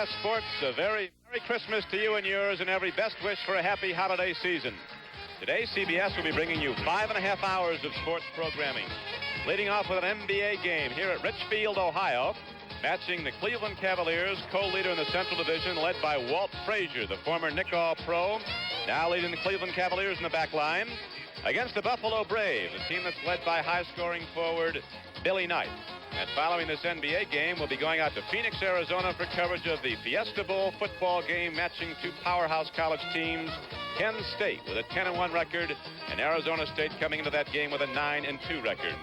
Sports, a very Merry Christmas to you and yours, and every best wish for a happy holiday season. Today, CBS will be bringing you 5.5 hours of sports programming. Leading off with an NBA game here at Richfield, Ohio, matching the Cleveland Cavaliers, co-leader in the Central Division, led by Walt Frazier, the former Knick All-Pro, now leading the Cleveland Cavaliers in the back line, against the Buffalo Braves, a team that's led by high-scoring forward Billy Knight. And following this NBA game, we'll be going out to Phoenix, Arizona for coverage of the Fiesta Bowl football game matching two powerhouse college teams, Penn State with a 10-1 record, and Arizona State coming into that game with a 9-2 record.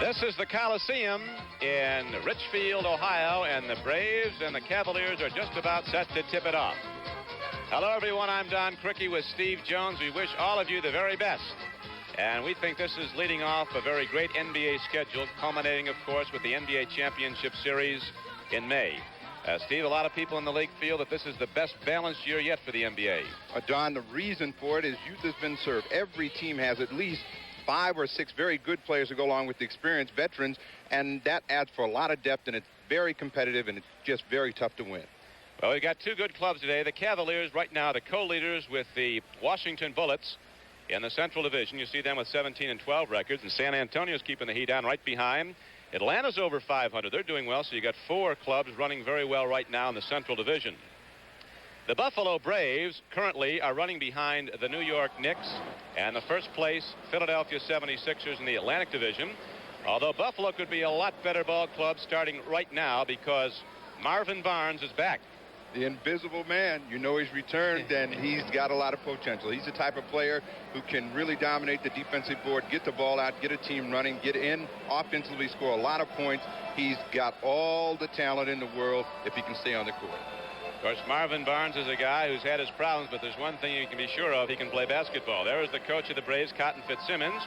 This is the Coliseum in Richfield, Ohio, and the Braves and the Cavaliers are just about set to tip it off. Hello, everyone. I'm Don Criqui with Steve Jones. We wish all of you the very best. And we think this is leading off a very great NBA schedule, culminating, of course, with the NBA Championship Series in May. Steve, a lot of people in the league feel that this is the best balanced year yet for the NBA. Don, the reason for it is youth has been served. Every team has at least 5 or 6 very good players to go along with the experienced veterans, and that adds for a lot of depth, and it's very competitive, and it's just very tough to win. Well, we've got two good clubs today. The Cavaliers right now, the co-leaders with the Washington Bullets in the Central Division. You see them with 17-12 records, and San Antonio's keeping the heat on right behind. Atlanta's over 500. They're doing well, so you got 4 clubs running very well right now in the Central Division. The Buffalo Braves currently are running behind the New York Knicks and the first place Philadelphia 76ers in the Atlantic Division. Although Buffalo could be a lot better ball club starting right now because Marvin Barnes is back. The invisible man, you know he's returned, and he's got a lot of potential. He's the type of player who can really dominate the defensive board, get the ball out, get a team running, get in offensively, score a lot of points. He's got all the talent in the world if he can stay on the court. Of course, Marvin Barnes is a guy who's had his problems, but there's one thing you can be sure of: he can play basketball. There is the coach of the Braves, Cotton Fitzsimmons,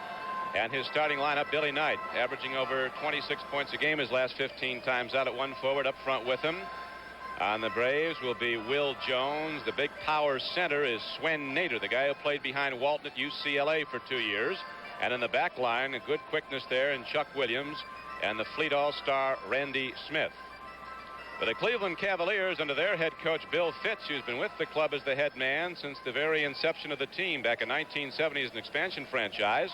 and his starting lineup, Billy Knight, averaging over 26 points a game his last 15 times out at one forward. Up front with him on the Braves will be Will Jones. The big power center is Swen Nader, the guy who played behind Walton at UCLA for 2 years. And in the back line, a good quickness there in Chuck Williams and the Fleet All-Star Randy Smith. But the Cleveland Cavaliers, under their head coach Bill Fitch, who's been with the club as the head man since the very inception of the team back in 1970 as an expansion franchise.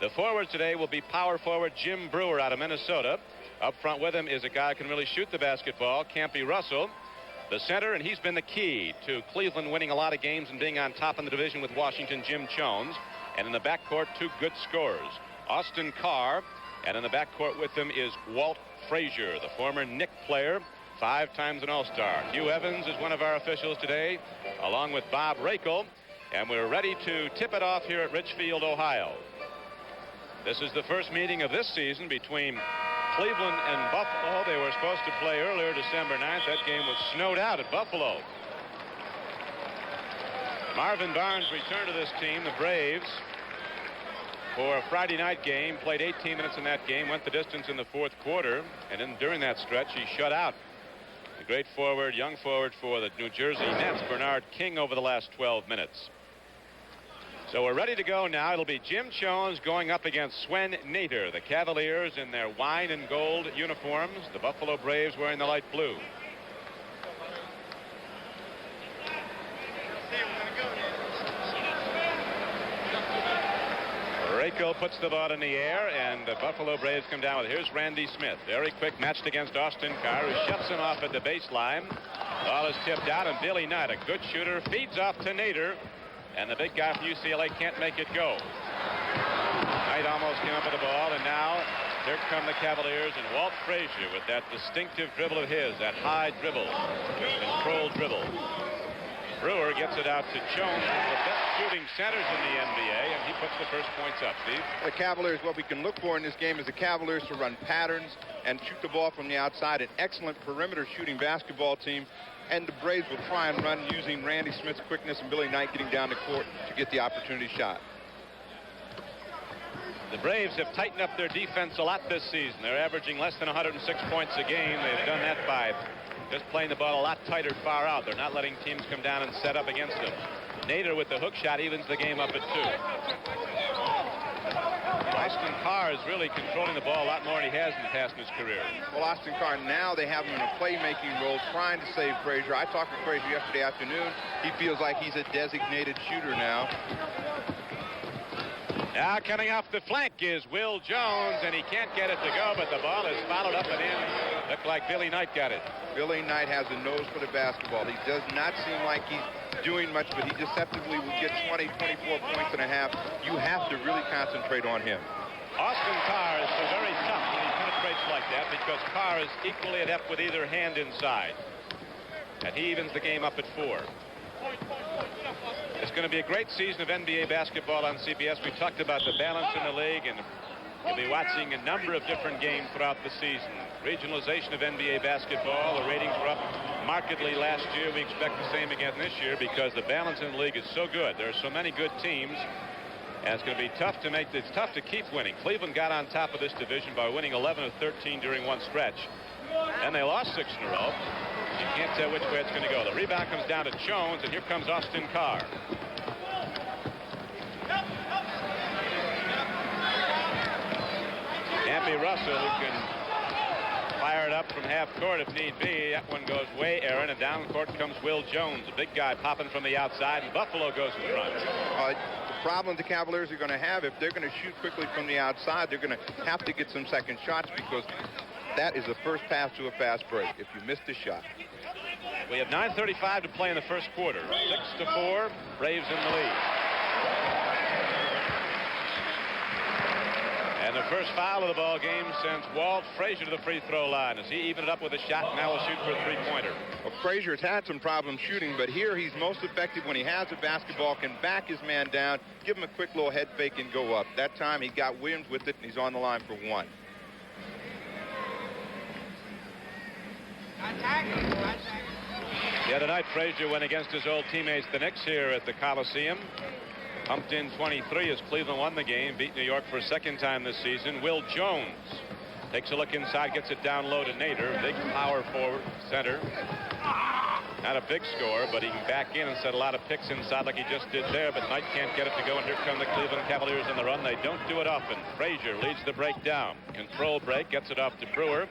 The forwards today will be power forward Jim Brewer out of Minnesota. Up front with him is a guy who can really shoot the basketball, Campy Russell. The center, and he's been the key to Cleveland winning a lot of games and being on top in the division with Washington, Jim Jones. And in the backcourt, 2 good scorers, Austin Carr, and in the backcourt with him is Walt Frazier, the former Knick player, 5 times an All-Star. Hugh Evans is one of our officials today, along with Bob Rakel, and we're ready to tip it off here at Richfield, Ohio. This is the first meeting of this season between Cleveland and Buffalo. They were supposed to play earlier, December 9th. That game was snowed out at Buffalo. Marvin Barnes returned to this team, the Braves, for a Friday night game, played 18 minutes in that game, went the distance in the 4th quarter, and during that stretch, he shut out the great forward, young forward for the New Jersey Nets, Bernard King, over the last 12 minutes. So we're ready to go now. It'll be Jim Jones going up against Swen Nader. The Cavaliers in their wine and gold uniforms. The Buffalo Braves wearing the light blue. Rakel puts the ball in the air, and the Buffalo Braves come down with it. Here's Randy Smith. Very quick, matched against Austin Carr, who shuts him off at the baseline. Ball is tipped out, and Billy Knight, a good shooter, feeds off to Nader. And the big guy from UCLA can't make it go. Knight almost came up with the ball, and now here come the Cavaliers and Walt Frazier with that distinctive dribble of his, that high dribble, controlled dribble. Brewer gets it out to Jones, one of the best shooting centers in the NBA, and he puts the first points up. Steve? The Cavaliers, what we can look for in this game is the Cavaliers to run patterns and shoot the ball from the outside. An excellent perimeter shooting basketball team. And the Braves will try and run using Randy Smith's quickness and Billy Knight getting down the court to get the opportunity shot. The Braves have tightened up their defense a lot this season. They're averaging less than 106 points a game. They've done that by just playing the ball a lot tighter far out. They're not letting teams come down and set up against them. Nader with the hook shot evens the game up at 2. Austin Carr is really controlling the ball a lot more than he has in the past in his career. Well, Austin Carr, now they have him in a playmaking role trying to save Frazier. I talked to Frazier yesterday afternoon. He feels like he's a designated shooter now. Now coming off the flank is Will Jones, and he can't get it to go, but the ball is followed up and in. Looked like Billy Knight got it. Billy Knight has a nose for the basketball. He does not seem like he's doing much, but he deceptively will get 20, 24 points and a half. You have to really concentrate on him. Austin Carr is so very tough when he penetrates like that because Carr is equally adept with either hand inside. And he evens the game up at 4. It's going to be a great season of NBA basketball on CBS. We talked about the balance in the league, and you'll be watching a number of different games throughout the season. Regionalization of NBA basketball. The ratings were up markedly last year. We expect the same again this year because the balance in the league is so good. There are so many good teams, and it's going to be tough to make. It's tough to keep winning. Cleveland got on top of this division by winning 11 of 13 during one stretch, and they lost 6 in a row. You can't tell which way it's going to go. The rebound comes down to Jones, and here comes Austin Carr. Campy Russell, who can fire it up from half court if need be. That one goes way Aaron, and down court comes Will Jones, a big guy popping from the outside, and Buffalo goes in front. The problem the Cavaliers are going to have, if they're going to shoot quickly from the outside, they're going to have to get some second shots because that is the first pass to a fast break if you miss the shot. We have 9:35 to play in the first quarter. 6-4, Braves in the lead. And the first foul of the ball game sends Walt Frazier to the free throw line as he evened it up with a shot. Now will shoot for a three-pointer. Well, Frazier's had some problems shooting, but here he's most effective when he has the basketball, can back his man down, give him a quick little head fake and go up. That time he got Williams with it, and he's on the line for 1. The other night, Frazier went against his old teammates, the Knicks, here at the Coliseum. Pumped in 23 as Cleveland won the game, beat New York for a second time this season. Will Jones takes a look inside, gets it down low to Nader. Big power forward, center. Not a big score, but he can back in and set a lot of picks inside like he just did there. But Knight can't get it to go, and here come the Cleveland Cavaliers on the run. They don't do it often. Frazier leads the break down. Control break, gets it off to Brewer.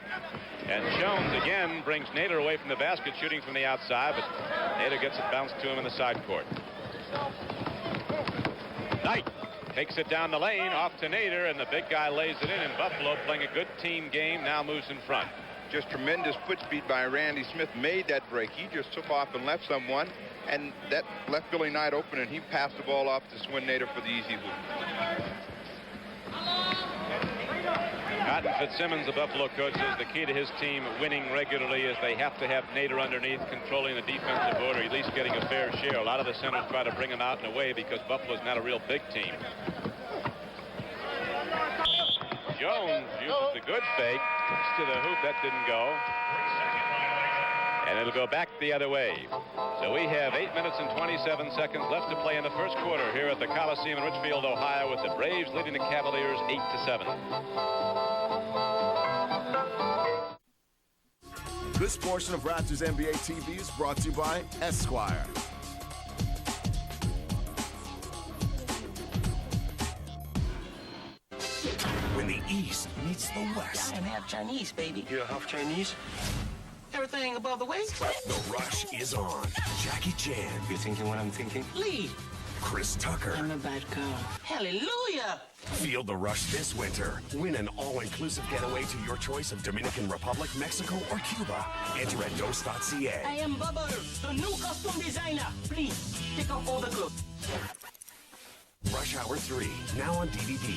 And Jones again brings Nader away from the basket, shooting from the outside, but Nader gets it bounced to him in the side court. Knight takes it down the lane, off to Nader, and the big guy lays it in, and Buffalo, playing a good team game, now moves in front. Just tremendous foot speed by Randy Smith made that break. He just took off and left someone, and that left Billy Knight open, and he passed the ball off to Swin Nader for the easy hoop. Cotton Fitzsimmons, the Buffalo coach, says the key to his team winning regularly is they have to have Nader underneath, controlling the defensive board, or at least getting a fair share. A lot of the centers try to bring him out and away because Buffalo's not a real big team. Jones uses the good fake to the hoop. That didn't go. And it'll go back the other way. So we have 8 minutes and 27 seconds left to play in the first quarter here at the Coliseum in Richfield, Ohio, with the Braves leading the Cavaliers 8-7. This portion of Raptors NBA TV is brought to you by Esquire. When the East meets the West. I'm half Chinese, baby. You're half Chinese? Everything above the waist? The rush is on. Jackie Chan. You thinking what I'm thinking? Lee. Chris Tucker. I'm a bad girl. Hallelujah! Feel the rush this winter. Win an all-inclusive getaway to your choice of Dominican Republic, Mexico, or Cuba. Enter at dos.ca. I am Bubba, the new costume designer. Please, take off all the clothes. Rush Hour 3, now on DVD.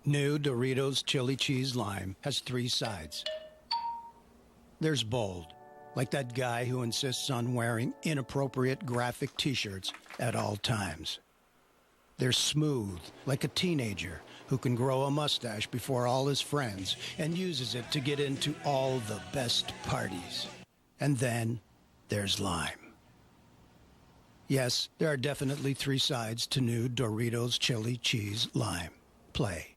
New Doritos Chili Cheese Lime has 3 sides. There's bold, like that guy who insists on wearing inappropriate graphic t-shirts at all times. There's smooth, like a teenager who can grow a mustache before all his friends and uses it to get into all the best parties. And then there's lime. Yes, there are definitely 3 sides to new Doritos Chili Cheese Lime. Play.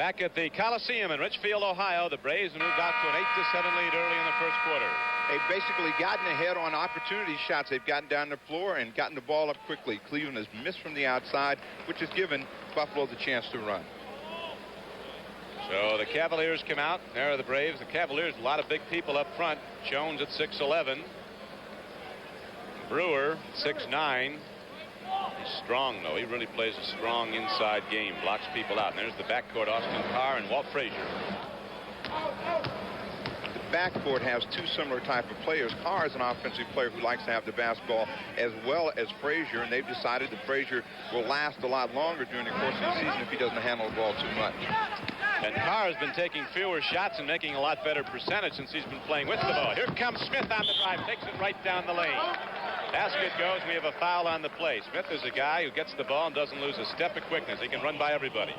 Back at the Coliseum in Richfield, Ohio, the Braves moved out to an 8-7 lead early in the first quarter. They've basically gotten ahead on opportunity shots. They've gotten down the floor and gotten the ball up quickly. Cleveland has missed from the outside, which has given Buffalo the chance to run. So the Cavaliers come out. There are the Braves. The Cavaliers, a lot of big people up front. Jones at 6'11". Brewer, 6'9". He's strong, though. He really plays a strong inside game. Blocks people out. And there's the backcourt, Austin Carr and Walt Frazier. The backcourt has two similar type of players. Carr is an offensive player who likes to have the basketball as well as Frazier, and they've decided that Frazier will last a lot longer during the course of the season if he doesn't handle the ball too much. And Carr has been taking fewer shots and making a lot better percentage since he's been playing with the ball. Here comes Smith on the drive. Takes it right down the lane. Basket goes. We have a foul on the play. Smith is a guy who gets the ball and doesn't lose a step of quickness. He can run by everybody.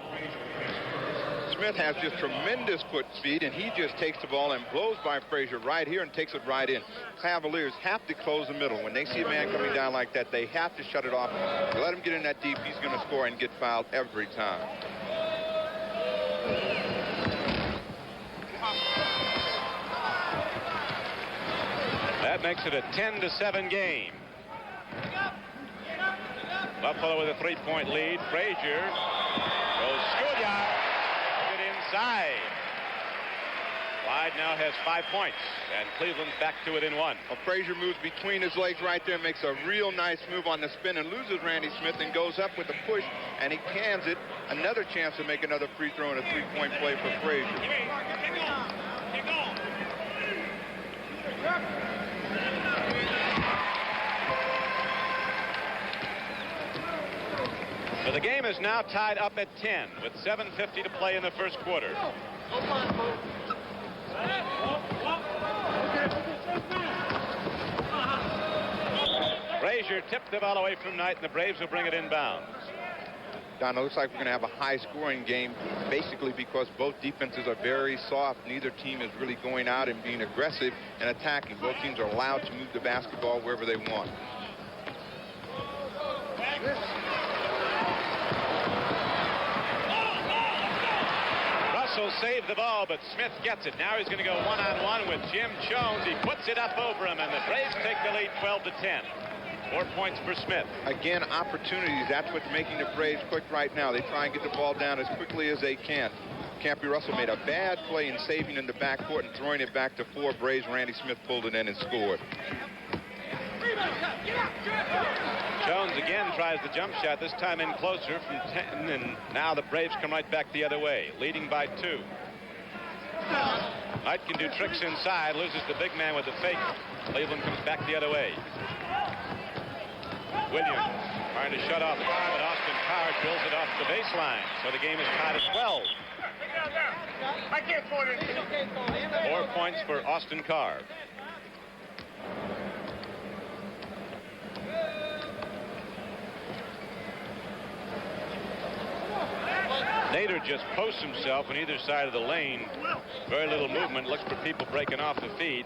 Smith has just tremendous foot speed, and he just takes the ball and blows by Frazier right here and takes it right in. Cavaliers have to close the middle. When they see a man coming down like that, they have to shut it off. If you let him get in that deep, he's going to score and get fouled every time. That makes it a 10-7 game. Buffalo with a 3-point lead. Frazier goes schoolyard. It inside. Clyde now has 5 points, and Cleveland's back to it in 1. Well, Frazier moves between his legs right there, makes a real nice move on the spin and loses Randy Smith and goes up with a push, and he cans it. Another chance to make another free throw and a 3-point play for Frazier. So the game is now tied up at 10 with 7:50 to play in the first quarter. Frazier tipped the ball away from Knight, and the Braves will bring it inbounds. Don, it looks like we're going to have a high-scoring game, basically because both defenses are very soft. Neither team is really going out and being aggressive and attacking. Both teams are allowed to move the basketball wherever they want. Russell saved the ball, but Smith gets it. Now he's going to go one-on-one with Jim Jones. He puts it up over him, and the Braves take the lead 12-10. 4 points for Smith. Again, opportunities. That's what's making the Braves quick right now. They try and get the ball down as quickly as they can. Campy Russell made a bad play in saving in the backcourt and throwing it back to 4 Braves. Randy Smith pulled it in and scored. Jones again tries the jump shot, this time in closer from 10, and now the Braves come right back the other way, leading by 2. Knight can do tricks inside, loses the big man with the fake. Cleveland comes back the other way. Williams trying to shut off Carr, but Austin Carr drills it off the baseline. So the game is tied at 12. 4 points for Austin Carr. Nader just posts himself on either side of the lane. Very little movement. Looks for people breaking off the feed.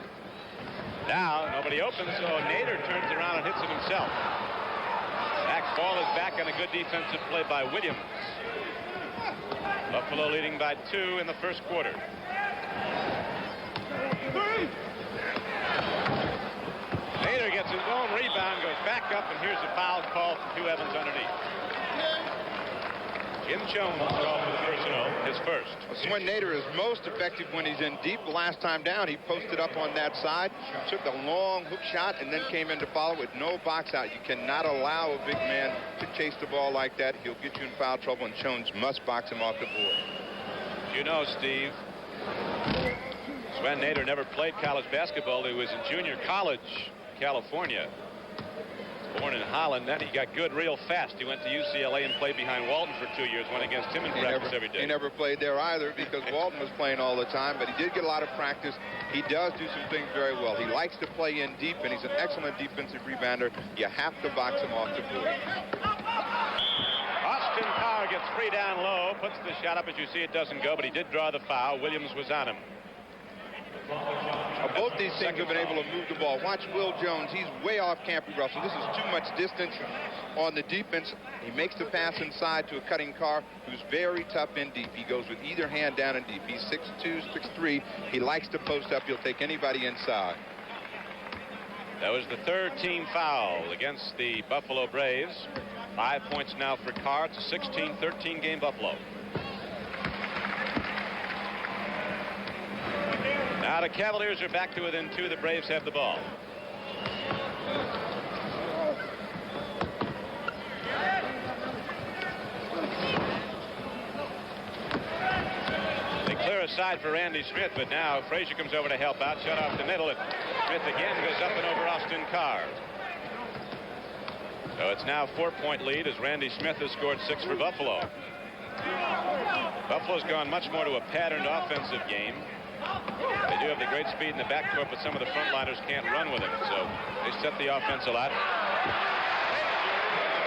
Now nobody opens, so Nader turns around and hits it himself. Ball is back on a good defensive play by Williams. Buffalo leading by 2 in the first quarter. Nader gets his own rebound, goes back up, and here's a foul call from Hugh Evans underneath. Jim Jones called for the personal, his first. Swin Nader is most effective when he's in deep. The last time down, he posted up on that side, took a long hook shot, and then came in to follow with no box out. You cannot allow a big man to chase the ball like that. He'll get you in foul trouble, and Jones must box him off the board. You know, Steve, Sven Nader never played college basketball. He was in junior college, California. Born in Holland, then he got good real fast. He went to UCLA and played behind Walton for 2 years, went against him in practice every day. He never played there either because Walton was playing all the time, but he did get a lot of practice. He does do some things very well. He likes to play in deep, and he's an excellent defensive rebounder. You have to box him off the board. Austin Carr gets free down low, puts the shot up. As you see, it doesn't go, but he did draw the foul. Williams was on him. Both these teams have been able to move the ball. Watch Will Jones. He's way off Campy Russell. This is too much distance on the defense. He makes the pass inside to a cutting Carr, who's very tough in deep. He goes with either hand down in deep. He's 6'2", 6'3". He likes to post up. He'll take anybody inside. That was the third team foul against the Buffalo Braves. 5 points now for Carr. It's a 16-13 game Buffalo. Now the Cavaliers are back to within 2. The Braves have the ball. They clear aside for Randy Smith, but now Frazier comes over to help out. Shut off the middle, and Smith again goes up and over Austin Carr. So it's now a 4-point lead as Randy Smith has scored 6 for Buffalo. Buffalo's gone much more to a patterned offensive game. They do have the great speed in the backcourt, but some of the frontliners can't run with it. So they set the offense a lot. They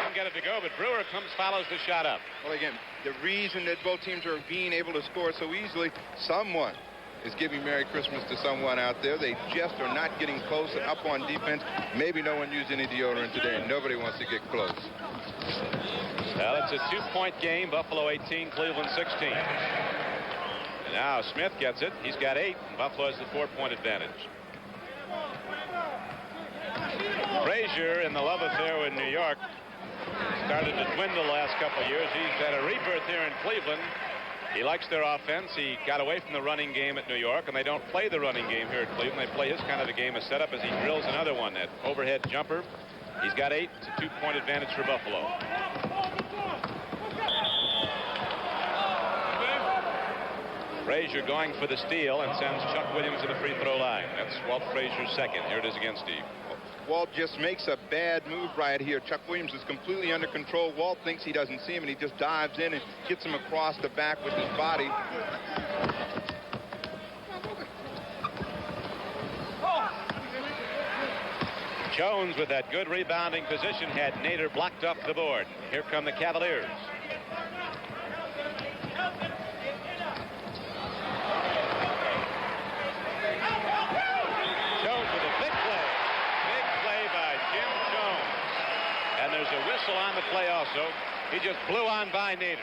don't get it to go, but Brewer follows the shot up. Well, again, the reason that both teams are being able to score so easily, someone is giving Merry Christmas to someone out there. They just are not getting close and up on defense. Maybe no one used any deodorant today, and nobody wants to get close. Well, it's a 2-point game. Buffalo 18, Cleveland 16. And now Smith gets it. He's got 8. Buffalo has the 4-point advantage. Frazier, in the love affair with New York, started to dwindle the last couple of years. He's had a rebirth here in Cleveland. He likes their offense. He got away from the running game at New York, and they don't play the running game here at Cleveland. They play his kind of a game, a setup as he drills another one, that overhead jumper. He's got 8. It's a 2-point advantage for Buffalo. Frazier going for the steal and sends Chuck Williams to the free throw line. That's Walt Frazier's second. Here it is again, Steve. Walt just makes a bad move right here. Chuck Williams is completely under control. Walt thinks he doesn't see him, and he just dives in and gets him across the back with his body. Jones, with that good rebounding position, had Nader blocked off the board. Here come the Cavaliers. Jones with a big play. Big play by Jim Jones. And there's a whistle on the play also. He just blew on by Nader.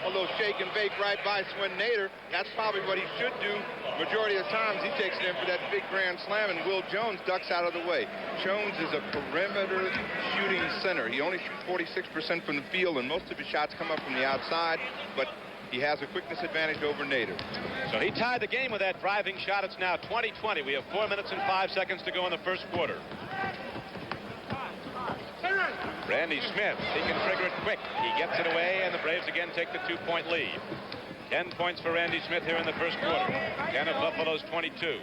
A little shake and bake right by Swin Nader. That's probably what he should do. Majority of times he takes it in for that big grand slam, and Will Jones ducks out of the way. Jones is a perimeter shooting center. He only shoots 46% from the field, and most of his shots come up from the outside, but he has a quickness advantage over Nader. So he tied the game with that driving shot. It's now 20-20. We have 4 minutes and 5 seconds to go in the first quarter. Randy Smith, he can trigger it quick. He gets it away, and the Braves again take the 2-point lead. 10 points for Randy Smith here in the first quarter. 10 of Buffalo's 22.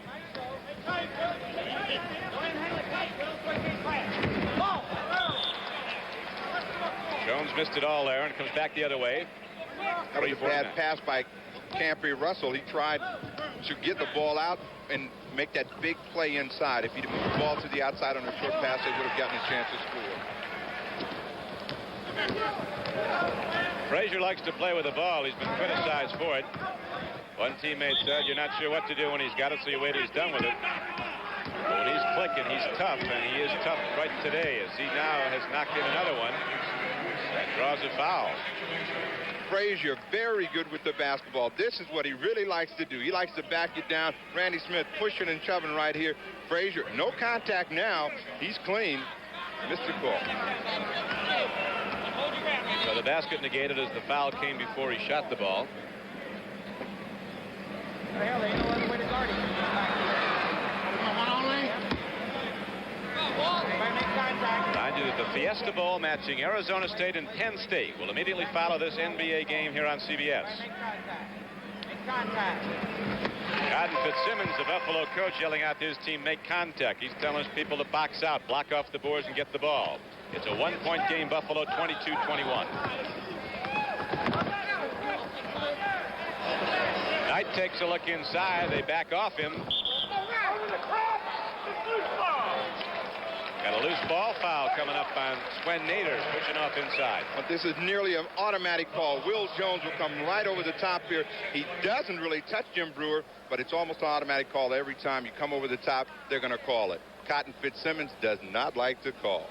Jones missed it all there and comes back the other way. That was a bad pass by Campy Russell. He tried to get the ball out and make that big play inside. If he'd moved the ball to the outside on a short pass, they would have gotten a chance to score. Frazier likes to play with the ball. He's been criticized for it. One teammate said, "You're not sure what to do when he's got it, so you wait till he's done with it." But when he's clicking, he's tough, and he is tough right today, as he now has knocked in another one and draws a foul. Frazier, very good with the basketball. This is what he really likes to do. He likes to back it down. Randy Smith pushing and shoving right here. Frazier, no contact now. He's clean. Missed the call. So the basket negated as the foul came before he shot the ball. Remind you that the Fiesta Bowl matching Arizona State and Penn State will immediately follow this NBA game here on CBS. Cotton Fitzsimmons, the Buffalo coach, yelling out to his team, make contact. He's telling his people to box out, block off the boards, and get the ball. It's a 1-point game, Buffalo 22-21. Knight takes a look inside. They back off him. Got a loose ball foul coming up on Swen Nader, pushing off inside. But this is nearly an automatic call. Will Jones will come right over the top here. He doesn't really touch Jim Brewer, but it's almost an automatic call. Every time you come over the top, they're going to call it. Cotton Fitzsimmons does not like to call.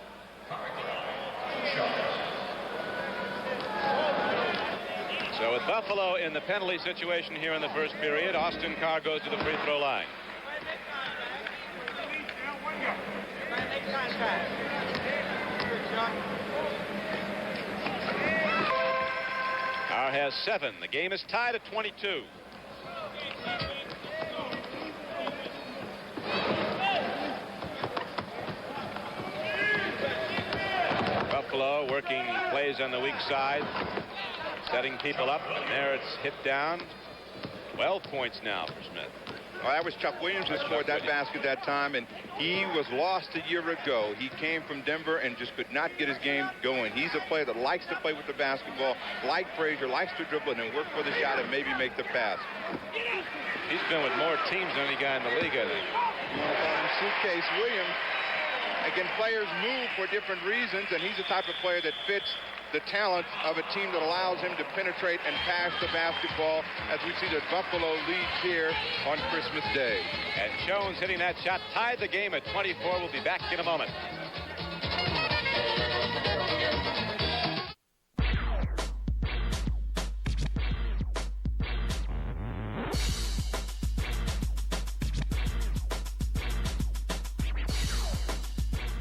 So with Buffalo in the penalty situation here in the first period, Austin Carr goes to the free throw line. Carr has 7. The game is tied at 22. Buffalo working plays on the weak side, setting people up, and there it's hit down. 12 points now for Smith. Well, that was Chuck Williams who scored that basket that time, and he was lost a year ago. He came from Denver and just could not get his game going. He's a player that likes to play with the basketball, like Frazier, likes to dribble and then work for the shot and maybe make the pass. He's been with more teams than any guy in the league, I think. You want to call him Suitcase Williams. Again, players move for different reasons, and he's the type of player that fits the talent of a team that allows him to penetrate and pass the basketball, as we see that Buffalo leads here on Christmas Day. And Jones hitting that shot tied the game at 24. We'll be back in a moment.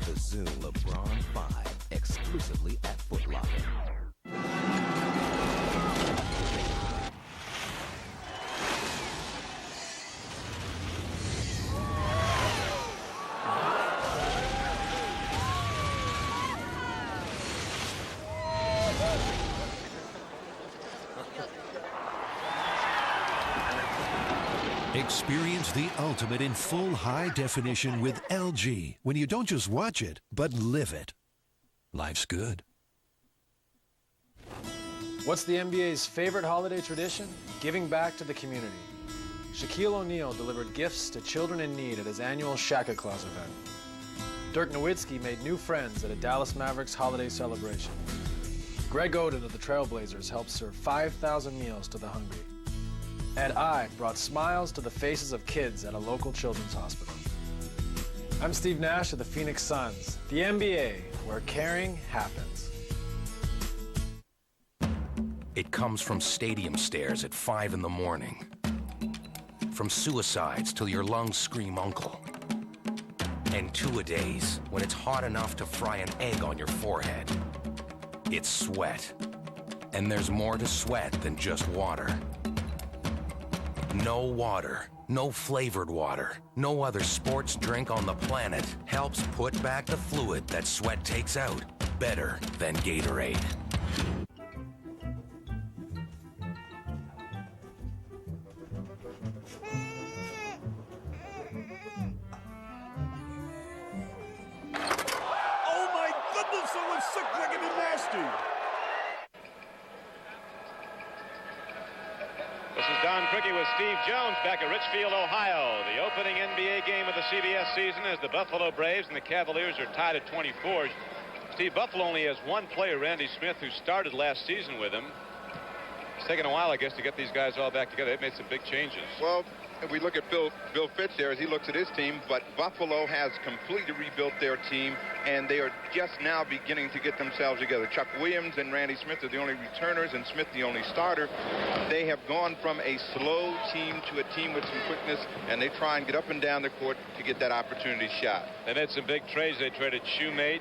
The Zoom LeBron 5 exclusively at Foot Locker. Experience the ultimate in full high definition with LG when you don't just watch it, but live it. Life's good. What's the NBA's favorite holiday tradition? Giving back to the community. Shaquille O'Neal delivered gifts to children in need at his annual Shaka Claus event. Dirk Nowitzki made new friends at a Dallas Mavericks holiday celebration. Greg Oden of the Trailblazers helped serve 5,000 meals to the hungry. And I brought smiles to the faces of kids at a local children's hospital. I'm Steve Nash of the Phoenix Suns, the NBA, where caring happens. It comes from stadium stairs at 5 in the morning. From suicides till your lungs scream uncle. And two-a-days when it's hot enough to fry an egg on your forehead. It's sweat. And there's more to sweat than just water. No water, no flavored water, no other sports drink on the planet helps put back the fluid that sweat takes out better than Gatorade. Oh my goodness, that was sick, wicked, and nasty. This is Don Criqui with Steve Jones back at Richfield, Ohio. The opening NBA game of the CBS season as the Buffalo Braves and the Cavaliers are tied at 24. Steve, Buffalo only has one player, Randy Smith, who started last season with him. It's taken a while, I guess, to get these guys all back together. They've made some big changes. Well, if we look at Bill Fitz there as he looks at his team, but Buffalo has completely rebuilt their team, and they are just now beginning to get themselves together. Chuck Williams and Randy Smith are the only returners, and Smith the only starter. They have gone from a slow team to a team with some quickness, and they try and get up and down the court to get that opportunity shot. They made some big trades. They traded Shoemate,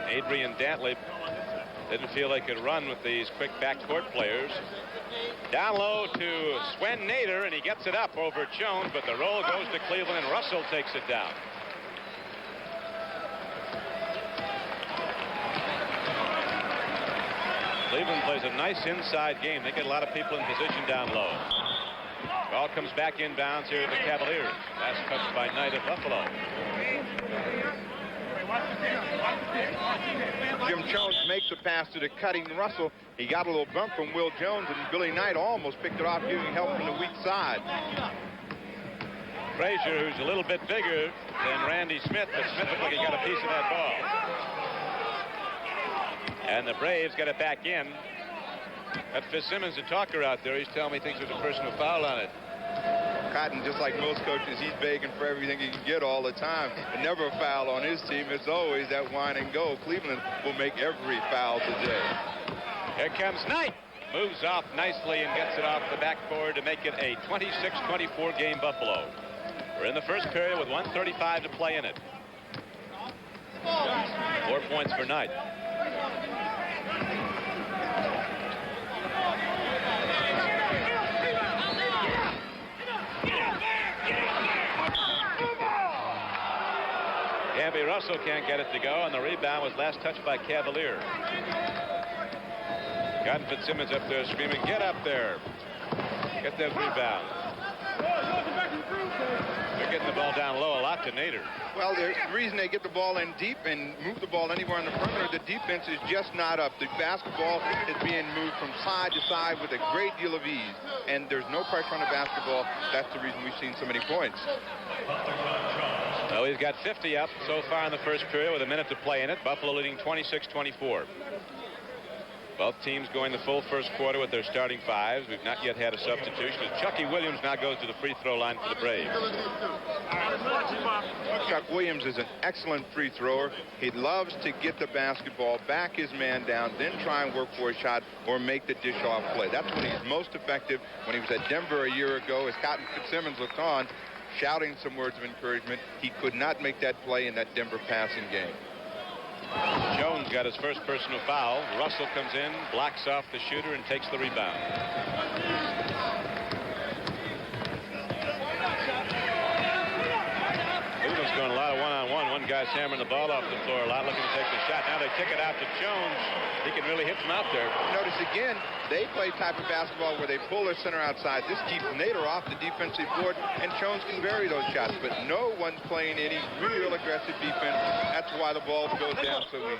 Adrian Dantley. Didn't feel they could run with these quick backcourt players. Down low to Swen Nader, and he gets it up over Jones, but the roll goes to Cleveland, and Russell takes it down. Cleveland plays a nice inside game. They get a lot of people in position down low. Ball comes back inbounds here to the Cavaliers. Last touch by Knight of Buffalo. Jim Jones makes a pass to the cutting Russell. He got a little bump from Will Jones, and Billy Knight almost picked it off, giving help from the weak side. Frazier, who's a little bit bigger than Randy Smith, but Smith looked like he got a piece of that ball. And the Braves get it back in. Got Fitzsimmons, the talker, out there. He's telling me he thinks there's a personal foul on it. Cotton, just like most coaches, he's begging for everything he can get all the time. But never a foul on his team. It's always that wine and go. Cleveland will make every foul today. Here comes Knight. Moves off nicely and gets it off the backboard to make it a 26-24 game Buffalo. We're in the first period with 1:35 to play in it. 4 points for Knight. Gabby Russell can't get it to go, and the rebound was last touched by Cavalier. Got Fitzsimmons up there screaming, "Get up there! Get that rebound." They're getting the ball down low a lot to Nader. Well, the reason they get the ball in deep and move the ball anywhere on the perimeter, the defense is just not up. The basketball is being moved from side to side with a great deal of ease, and there's no pressure on the basketball. That's the reason we've seen so many points. Well, he's got 50 up so far in the first period with a minute to play in it. Buffalo leading 26-24. Both teams going the full first quarter with their starting fives. We've not yet had a substitution. Chucky Williams now goes to the free throw line for the Braves. Chuck Williams is an excellent free thrower. He loves to get the basketball, back his man down, then try and work for a shot or make the dish off play. That's when he's most effective. When he was at Denver a year ago, as Cotton Fitzsimmons looked on, shouting some words of encouragement, he could not make that play in that Denver passing game. Jones got his first personal foul. Russell comes in, blocks off the shooter, and takes the rebound. Cleveland's going a lot of one-on-one. One guy's hammering the ball off the floor a lot, looking to take the shot. Now they kick it out to Jones. He can really hit from out there. Notice again, they play type of basketball where they pull their center outside. This keeps Nader off the defensive board, and Jones can vary those shots. But no one's playing any real aggressive defense. That's why the ball goes down so easy.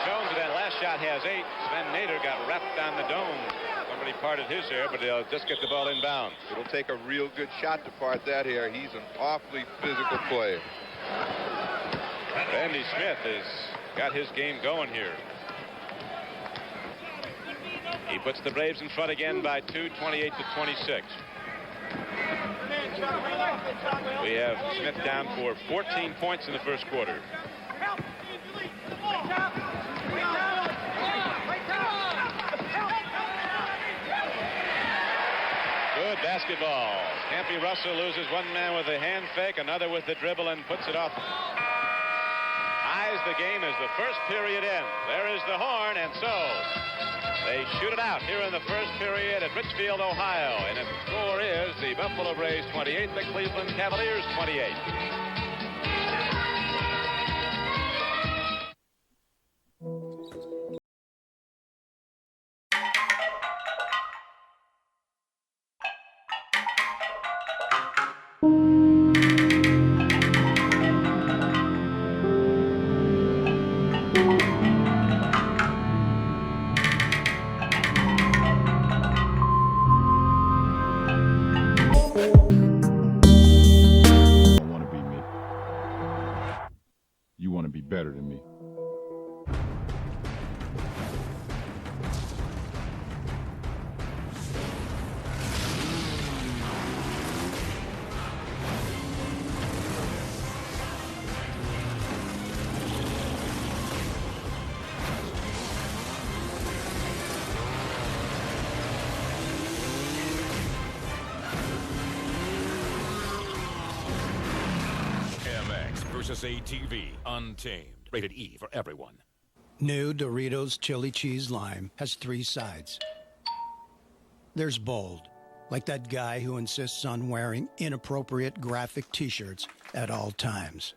Jones, with that last shot, has 8. Sven Nader got wrapped on the dome. Somebody parted his hair, but he'll just get the ball inbound. It'll take a real good shot to part that hair. He's an awfully physical player. Randy Smith has got his game going here. He puts the Braves in front again by 2, 28-26. We have Smith down for 14 points in the first quarter. Good basketball. Campy Russell loses one man with a hand fake, another with the dribble, and puts it off. Ties the game as the first period ends. There is the horn, and so they shoot it out here in the first period at Richfield, Ohio. And the score is the Buffalo Braves 28, the Cleveland Cavaliers 28. Better than me. Versus ATV Untamed. Rated E for everyone. New Doritos Chili Cheese Lime has 3 sides. There's bold, like that guy who insists on wearing inappropriate graphic t-shirts at all times.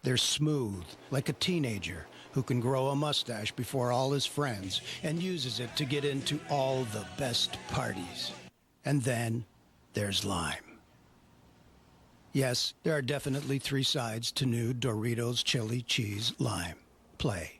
There's smooth, like a teenager who can grow a mustache before all his friends and uses it to get into all the best parties. And then there's lime. Yes, there are definitely 3 sides to new Doritos Chili Cheese Lime. Play.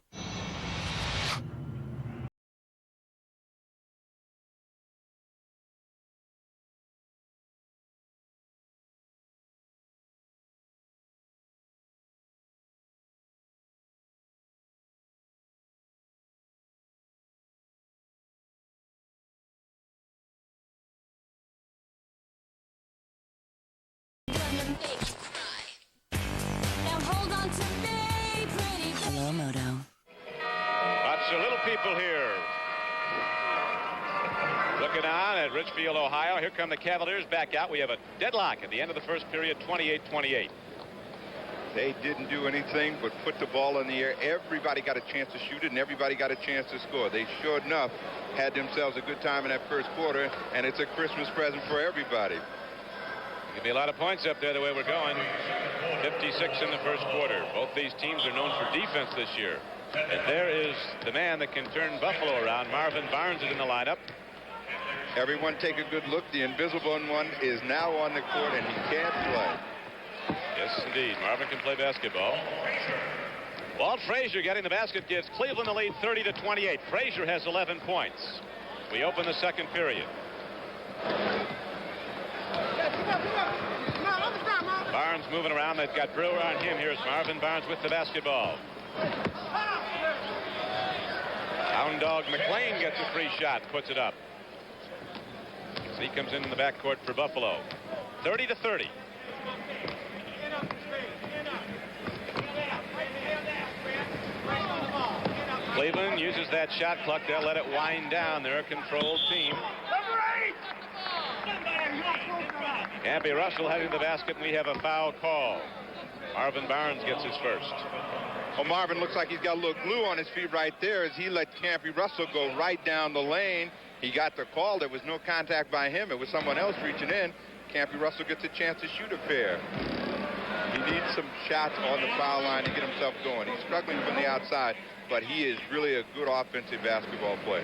people here. Looking on at Richfield, Ohio. Here come the Cavaliers back out. We have a deadlock at the end of the first period, 28-28. They didn't do anything but put the ball in the air. Everybody got a chance to shoot it, and everybody got a chance to score. They sure enough had themselves a good time in that first quarter, and it's a Christmas present for everybody. Could be a lot of points up there the way we're going. 56 in the first quarter. Both these teams are known for defense this year. And there is the man that can turn Buffalo around. Marvin Barnes is in the lineup. Everyone take a good look. The invisible one is now on the court, and he can't play. Yes, indeed. Marvin can play basketball. Walt Frazier getting the basket gives Cleveland the lead 30-28. Frazier has 11 points. We open the second period. Barnes moving around. They've got Brewer on him. Here's Marvin Barnes with the basketball. Hound Dog McLean gets a free shot, puts it up. So he comes in the backcourt for Buffalo. 30-30. Cleveland uses that shot clock. They'll let it wind down. They're a controlled team. Campy Russell heading to the basket, and we have a foul call. Marvin Barnes gets his first. Well, Marvin looks like he's got a little glue on his feet right there as he let Campy Russell go right down the lane. He got the call. There was no contact by him. It was someone else reaching in. Campy Russell gets a chance to shoot a pair. He needs some shots on the foul line to get himself going. He's struggling from the outside, but he is really a good offensive basketball player.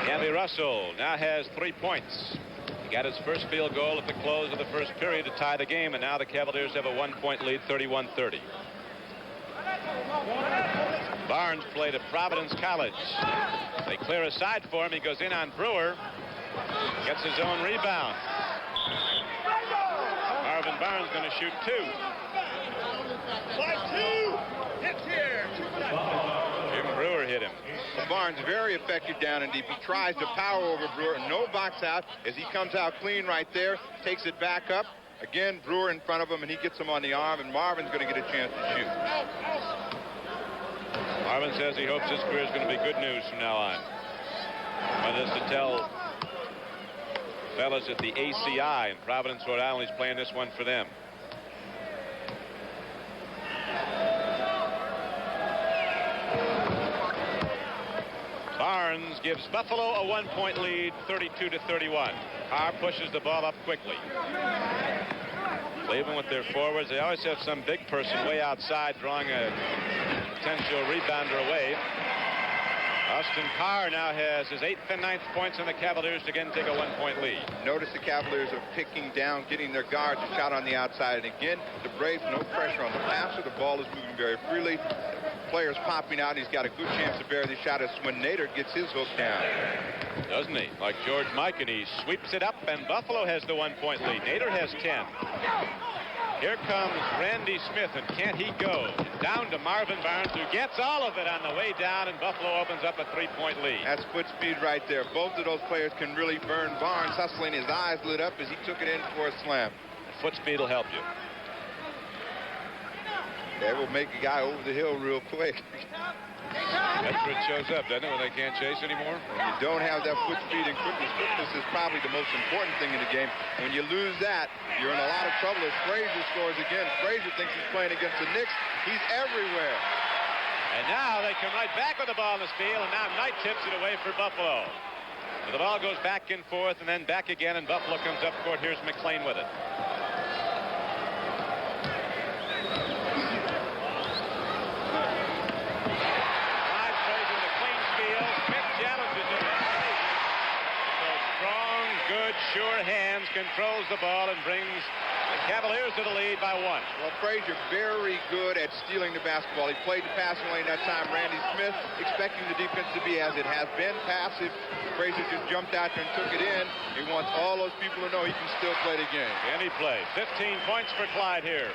Campy Russell now has 3 points. He got his first field goal at the close of the first period to tie the game, and now the Cavaliers have a 1-point lead, 31-30. Barnes played at Providence College. They clear a side for him. He goes in on Brewer. Gets his own rebound. Marvin Barnes going to shoot 2. 5-2. Hits here. Jim Brewer hit him. Well, Barnes very effective down and deep. He tries to power over Brewer. No box out as he comes out clean right there. Takes it back up. Again, Brewer in front of him, and he gets him on the arm, and Marvin's going to get a chance to shoot. Marvin says he hopes his career is going to be good news from now on. Wanted us to tell fellas at the ACI in Providence, Rhode Island, he's playing this one for them. Barnes gives Buffalo a 1-point lead, 32-31. Carr pushes the ball up quickly. Cleveland with their forwards, they always have some big person way outside drawing a potential rebounder away. Austin Carr now has his 8th and 9th points, and the Cavaliers again take a 1-point lead. Notice the Cavaliers are picking down, getting their guards a shot on the outside. And again, the Braves, no pressure on the passer. The ball is moving very freely. Players popping out. He's got a good chance to bury the shot as when Nader gets his hook down. Doesn't he? Like George Mike, and he sweeps it up, and Buffalo has the 1-point lead. Nader has 10. Here comes Randy Smith, and can't he go? Down to Marvin Barnes, who gets all of it on the way down, and Buffalo opens up a 3-point lead. That's foot speed right there. Both of those players can really burn. Barnes hustling, his eyes lit up as he took it in for a slam. Foot speed will help you. That will make a guy over the hill real quick. That's where it shows up, doesn't it, when they can't chase anymore? When you don't have that foot speed and quickness. Quickness is probably the most important thing in the game. When you lose that, you're in a lot of trouble. As Frazier scores again, Frazier thinks he's playing against the Knicks. He's everywhere. And now they come right back with the ball in the steal, and now Knight tips it away for Buffalo. So the ball goes back and forth and then back again, and Buffalo comes up court. Here's McLean with it. Sure hands, controls the ball, and brings the Cavaliers to the lead by 1. Well, Frazier very good at stealing the basketball. He played the passing lane that time. Randy Smith expecting the defense to be as it has been, passive. Frazier just jumped out there and took it in. He wants all those people to know he can still play the game. Can he play? 15 points for Clyde here.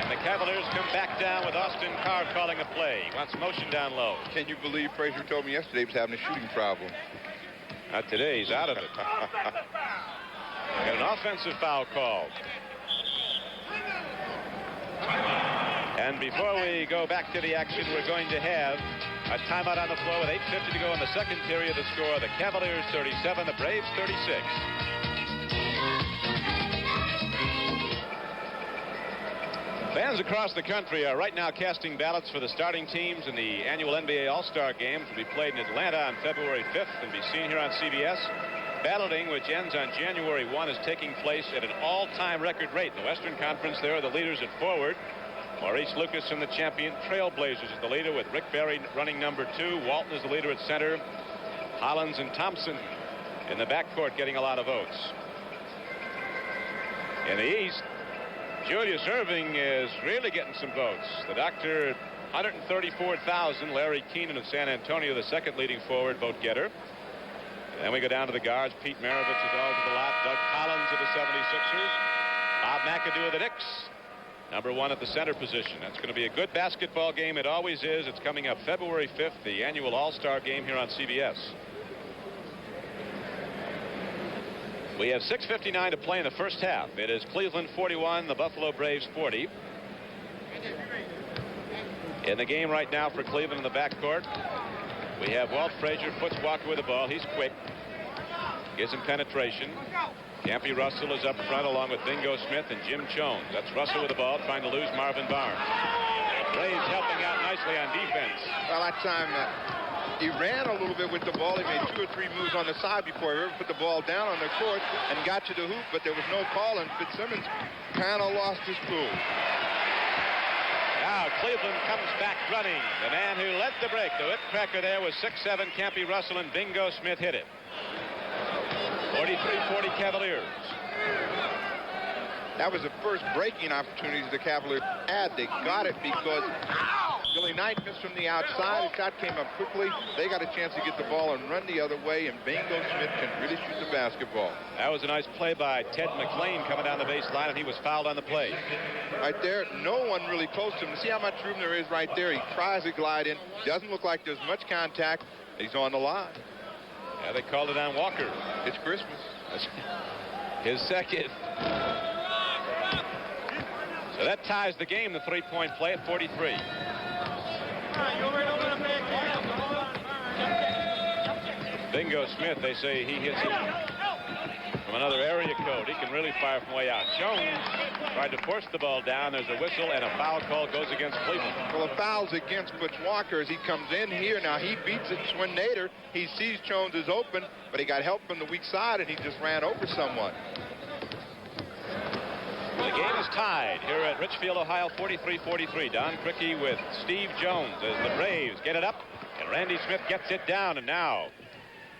And the Cavaliers come back down with Austin Carr calling a play. He wants motion down low. Can you believe Frazier told me yesterday he was having a shooting problem? Not today. He's out of it. Got an offensive foul called. And before we go back to the action, we're going to have a timeout on the floor with 8:50 to go in the second period. The score, the Cavaliers 37, the Braves 36. Fans across the country are right now casting ballots for the starting teams in the annual NBA All-Star Game, which will be played in Atlanta on February 5th and be seen here on CBS. Balloting, which ends on January 1, is taking place at an all-time record rate. In the Western Conference, there are the leaders at forward. Maurice Lucas and the champion Trailblazers is the leader, with Rick Barry running number 2. Walton is the leader at center. Hollins and Thompson in the backcourt getting a lot of votes. In the East, Julius Erving is really getting some votes. The doctor, 134,000. Larry Keenan of San Antonio, the second leading forward vote getter. And then we go down to the guards. Pete Maravich is always at the lot. Doug Collins of the 76ers. Bob McAdoo of the Knicks, number 1 at the center position. That's going to be a good basketball game. It always is. It's coming up February 5th, the annual All-Star Game here on CBS. We have 6:59 to play in the first half. It is Cleveland 41, the Buffalo Braves 40. In the game right now for Cleveland in the backcourt, we have Walt Frazier, puts Walker with the ball. He's quick. Gives him penetration. Campy Russell is up front along with Bingo Smith and Jim Jones. That's Russell with the ball trying to lose Marvin Barnes. Braves helping out nicely on defense. Well, that time he ran a little bit with the ball. He made 2 or 3 moves on the side before he ever put the ball down on the court and got to the hoop, but there was no call, and Fitzsimmons kind of lost his cool. Now Cleveland comes back running. The man who led the break, the whipcracker there, was 6'7" Campy Russell, and Bingo Smith hit it. 43-40 Cavaliers. That was the first breaking opportunities the Cavaliers had. They got it because Billy Knight missed from the outside. The shot came up quickly. They got a chance to get the ball and run the other way, and Bingo Smith can really shoot the basketball. That was a nice play by Ted McLean coming down the baseline, and he was fouled on the play. Right there, no one really close to him. See how much room there is right there. He tries to glide in. Doesn't look like there's much contact. He's on the line. Yeah, they called it on Walker. It's Christmas. His second. So that ties the game, the three-point play at 43. Bingo Smith, they say he hits it from another area code. He can really fire from way out. Jones tried to force the ball down. There's a whistle, and a foul call goes against Cleveland. Well, the foul's against Butch Walker as he comes in here. Now, he beats it. Swin Nader, he sees Jones is open, but he got help from the weak side, and he just ran over someone. The game is tied here at Richfield, Ohio, 43-43. Don Criqui with Steve Jones as the Braves get it up, and Randy Smith gets it down, and now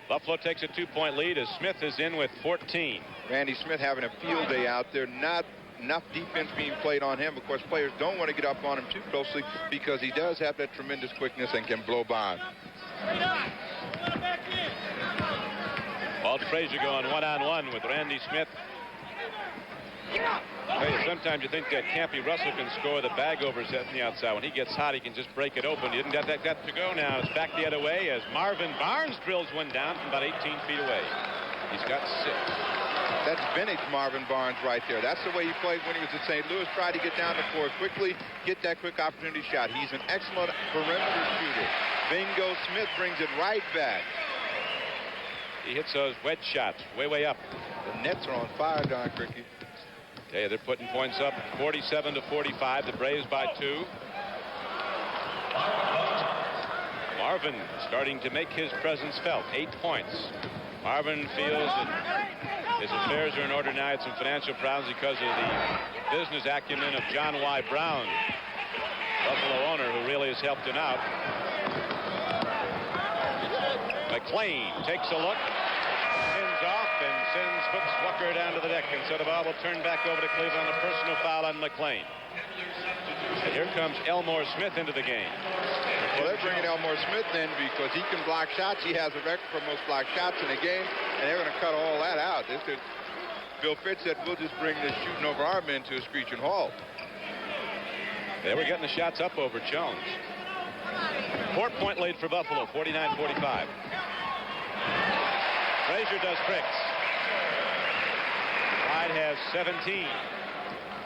Buffalo takes a 2-point lead as Smith is in with 14. Randy Smith having a field day out there. Not enough defense being played on him. Of course, players don't want to get up on him too closely because he does have that tremendous quickness and can blow by. Walt Frazier going one-on-one with Randy Smith. Sometimes you think that Campy Russell can score. The bag overset on the outside. When he gets hot, he can just break it open. He didn't have that to go now. It's back the other way as Marvin Barnes drills one down from about 18 feet away. He's got 6. That's vintage Marvin Barnes right there. That's the way he played when he was at St. Louis. Tried to get down the floor quickly, get that quick opportunity shot. He's an excellent perimeter shooter. Bingo Smith brings it right back. He hits those wedge shots way up. The Nets are on fire, Don Criqui. Okay, they're putting points up 47-45. The Braves by 2. Marvin starting to make his presence felt. 8 points. Marvin feels that his affairs are in order now. Had some financial problems because of the business acumen of John Y. Brown, Buffalo owner, who really has helped him out. McLean takes a look, spins off, and sends Foots Walker down to the deck. And so the ball will turn back over to Cleveland. A personal foul on McLean. And here comes Elmore Smith into the game. Well, they're bringing Elmore Smith in because he can block shots. He has a record for most blocked shots in a game, and they're going to cut all that out. Bill Fitz said, we'll just bring this shooting over our men to a screeching halt. They were getting the shots up over Jones. 4-point lead for Buffalo, 49-45. Frazier does tricks. Clyde has 17.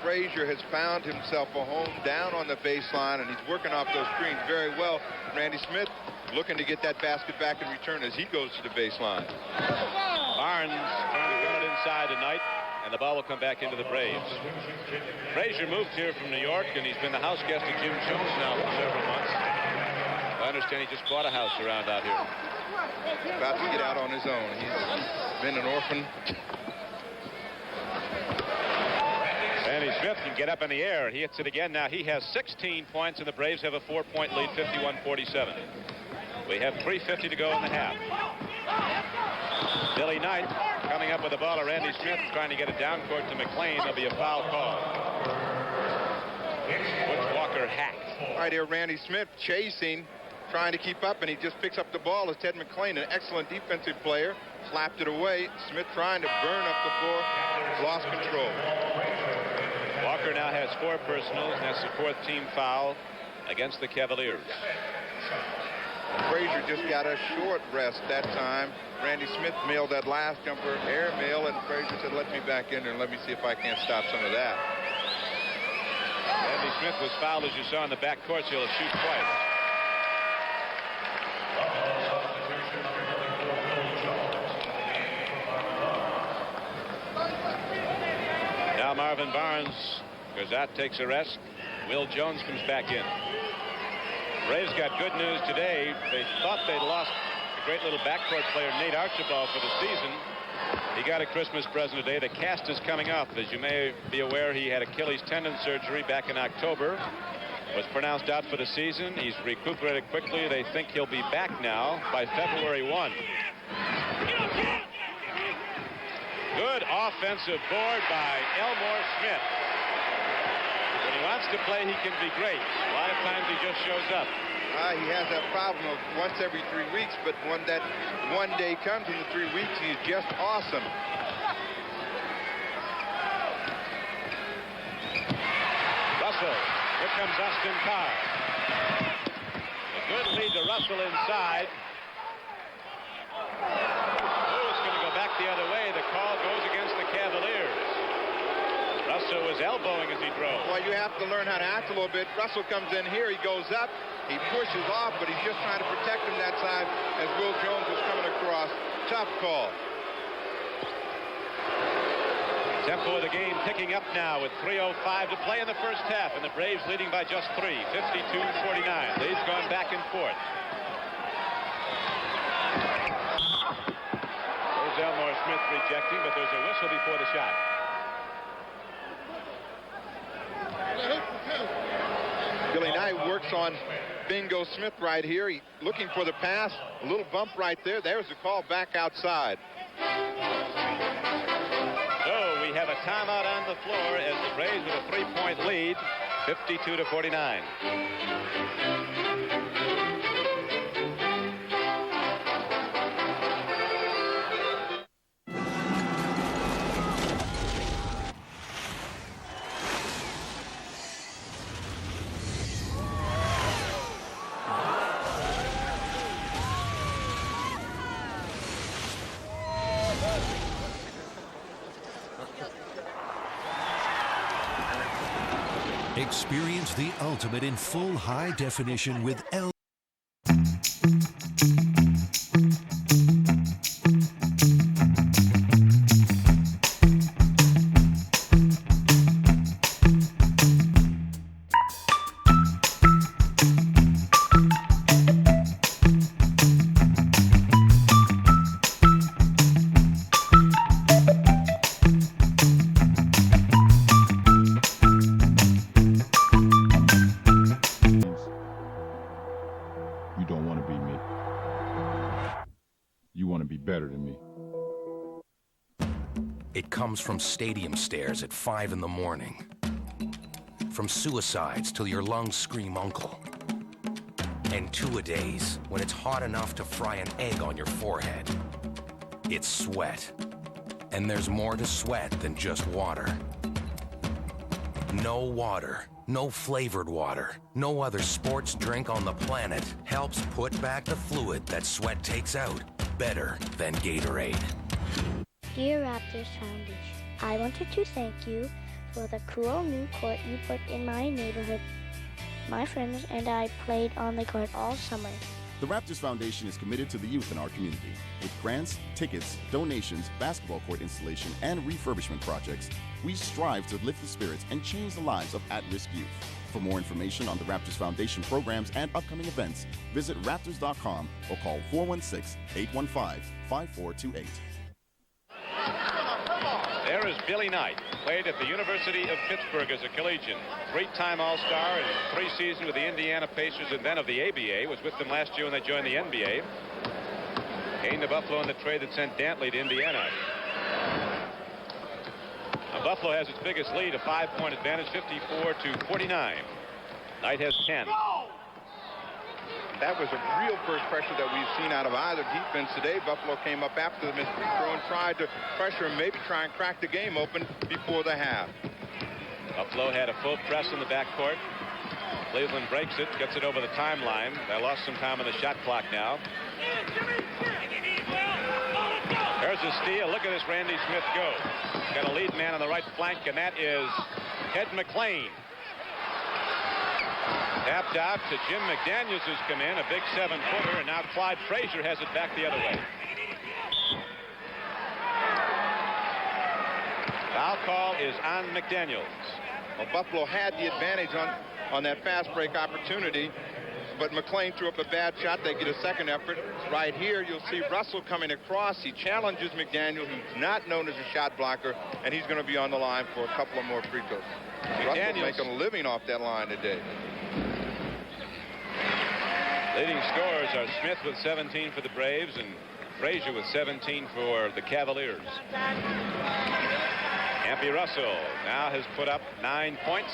Frazier has found himself a home down on the baseline, and he's working off those screens very well. Randy Smith looking to get that basket back in return as he goes to the baseline. Barnes trying to run it inside tonight, and the ball will come back into the Braves. Frazier moved here from New York, and he's been the house guest of Jim Jones now for several months. I understand he just bought a house around out here. About to get out on his own. He's been an orphan. Randy Smith can get up in the air. He hits it again. Now he has 16 points, and the Braves have a 4-point lead, 51-47. We have 3:50 to go in the half. Billy Knight coming up with the ball to Randy Smith, trying to get it down court to McLean. There'll be a foul call. Butch Walker hacked. Right here, Randy Smith chasing, trying to keep up, and he just picks up the ball as Ted McLean, an excellent defensive player, slapped it away. Smith trying to burn up the floor, lost control. Walker now has 4 personals, and that's the 4th team foul against the Cavaliers. Frazier just got a short rest that time. Randy Smith mailed that last jumper, air mail, and Frazier said, let me back in there and let me see if I can't stop some of that. Randy Smith was fouled, as you saw in the back court, so he'll shoot twice. Now Marvin Barnes, because that takes a rest. Will Jones comes back in. Braves got good news today. They thought they'd lost a great little backcourt player, Nate Archibald, for the season. He got a Christmas present today. The cast is coming off. As you may be aware, he had Achilles tendon surgery back in October. Was pronounced out for the season. He's recuperated quickly. They think he'll be back now by February 1. Good offensive board by Elmore Smith. When he wants to play, he can be great. A lot of times he just shows up. He has that problem of once every 3 weeks, but when that one day comes in the 3 weeks, he's just awesome. Russell. Here comes Austin Carr. A good lead to Russell inside. Oh, it's going to go back the other way. The call goes against the Cavaliers. Russell was elbowing as he drove. Well, you have to learn how to act a little bit. Russell comes in here. He goes up. He pushes off, but he's just trying to protect him that side as Will Jones was coming across. Tough call. Tempo of the game picking up now with 3:05 to play in the first half, and the Braves leading by just 3, 52-49. Lead's gone back and forth. There's Elmore Smith rejecting, but there's a whistle before the shot. Billy Knight works on Bingo Smith right here. He's looking for the pass. A little bump right there. There's the call back outside. So we have a timeout on the floor as the Braves with a 3-point lead, 52-49. Experience the ultimate in full high definition with LG. You don't want to be me. You want to be better than me. It comes from stadium stairs at 5 in the morning. From suicides till your lungs scream uncle. And two-a-days when it's hot enough to fry an egg on your forehead. It's sweat. And there's more to sweat than just water. No water, no flavored water, no other sports drink on the planet helps put back the fluid that sweat takes out better than Gatorade. Dear Raptors Foundation, I wanted to thank you for the cool new court you put in my neighborhood. My friends and I played on the court all summer. The Raptors Foundation is committed to the youth in our community. With grants, tickets, donations, basketball court installation, and refurbishment projects, we strive to lift the spirits and change the lives of at-risk youth. For more information on the Raptors Foundation programs and upcoming events, visit Raptors.com or call 416-815-5428. There is Billy Knight, played at the University of Pittsburgh as a collegian. Three-time All-Star in 3 seasons with the Indiana Pacers and then of the ABA. Was with them last year when they joined the NBA. Came to Buffalo in the trade that sent Dantley to Indiana. Now Buffalo has its biggest lead, a 5-point advantage, 54-49. Knight has 10. That was a real first pressure that we've seen out of either defense today. Buffalo came up after the missed free throw and tried to pressure and maybe try and crack the game open before the half. Buffalo had a full press in the backcourt. Cleveland breaks it, gets it over the timeline. They lost some time on the shot clock now. There's a steal. Look at this Randy Smith go. Got a lead man on the right flank, and that is Ted McClain. Tapped out to Jim McDaniels, who's come in, a big 7-footer, and now Clyde Frazier has it back the other way. Foul call is on McDaniels. Well, Buffalo had the advantage on that fast break opportunity, but McClain threw up a bad shot. They get a second effort. Right here, you'll see Russell coming across. He challenges McDaniel, who's not known as a shot blocker, and he's going to be on the line for a couple of more free throws. Russell's making a living off that line today. Leading scorers are Smith with 17 for the Braves and Frazier with 17 for the Cavaliers. Ampy Russell now has put up 9 points.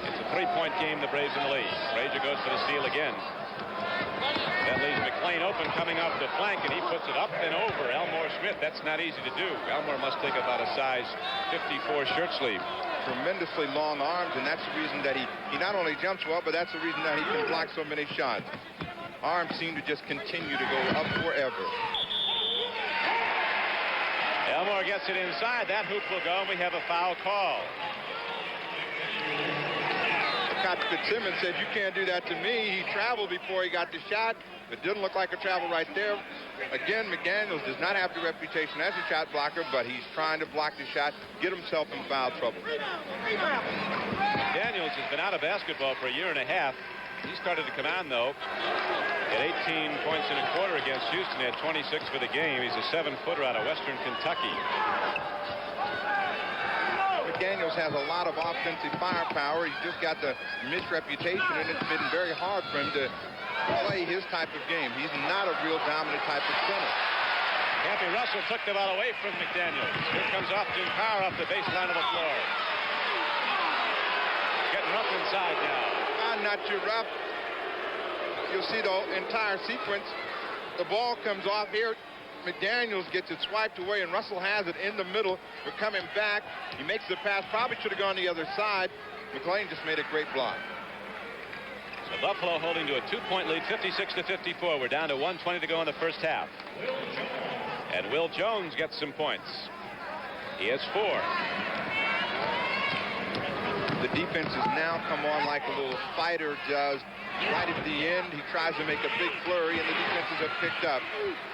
It's a 3-point game, the Braves in the lead. Frazier goes for the steal again. That leaves McClain open coming off the flank, and he puts it up and over Elmore Smith. That's not easy to do. Elmore must take about a size 54 shirt sleeve. Tremendously long arms, and that's the reason that he not only jumps well, but that's the reason that he can block so many shots. Arms seem to just continue to go up forever. Elmore gets it inside. That hoop will go, and we have a foul call. Scott Fitzsimmons said, "You can't do that to me." He traveled before he got the shot. It didn't look like a travel right there. Again, McDaniels does not have the reputation as a shot blocker, but he's trying to block the shot, get himself in foul trouble. McDaniels has been out of basketball for a year and a half. He started to come on, though, at 18 points and a quarter against Houston. He had 26 for the game. He's a 7-footer out of Western Kentucky. McDaniels has a lot of offensive firepower. He's just got the misreputation, and it's been very hard for him to play his type of game. He's not a real dominant type of center. Ampy Russell took the ball away from McDaniels. Here comes Austin Power off the baseline of the floor. Getting rough inside now. Not too rough. You'll see the entire sequence. The ball comes off here. McDaniels gets it swiped away, and Russell has it in the middle. We're coming back. He makes the pass. Probably should have gone the other side. McClain just made a great block. So Buffalo holding to a 2-point lead, 56-54. We're down to 1:20 to go in the first half. And Will Jones gets some points. He has 4. The defense has now come on like a little fighter does. Right at the end, he tries to make a big flurry, and the defenses have picked up,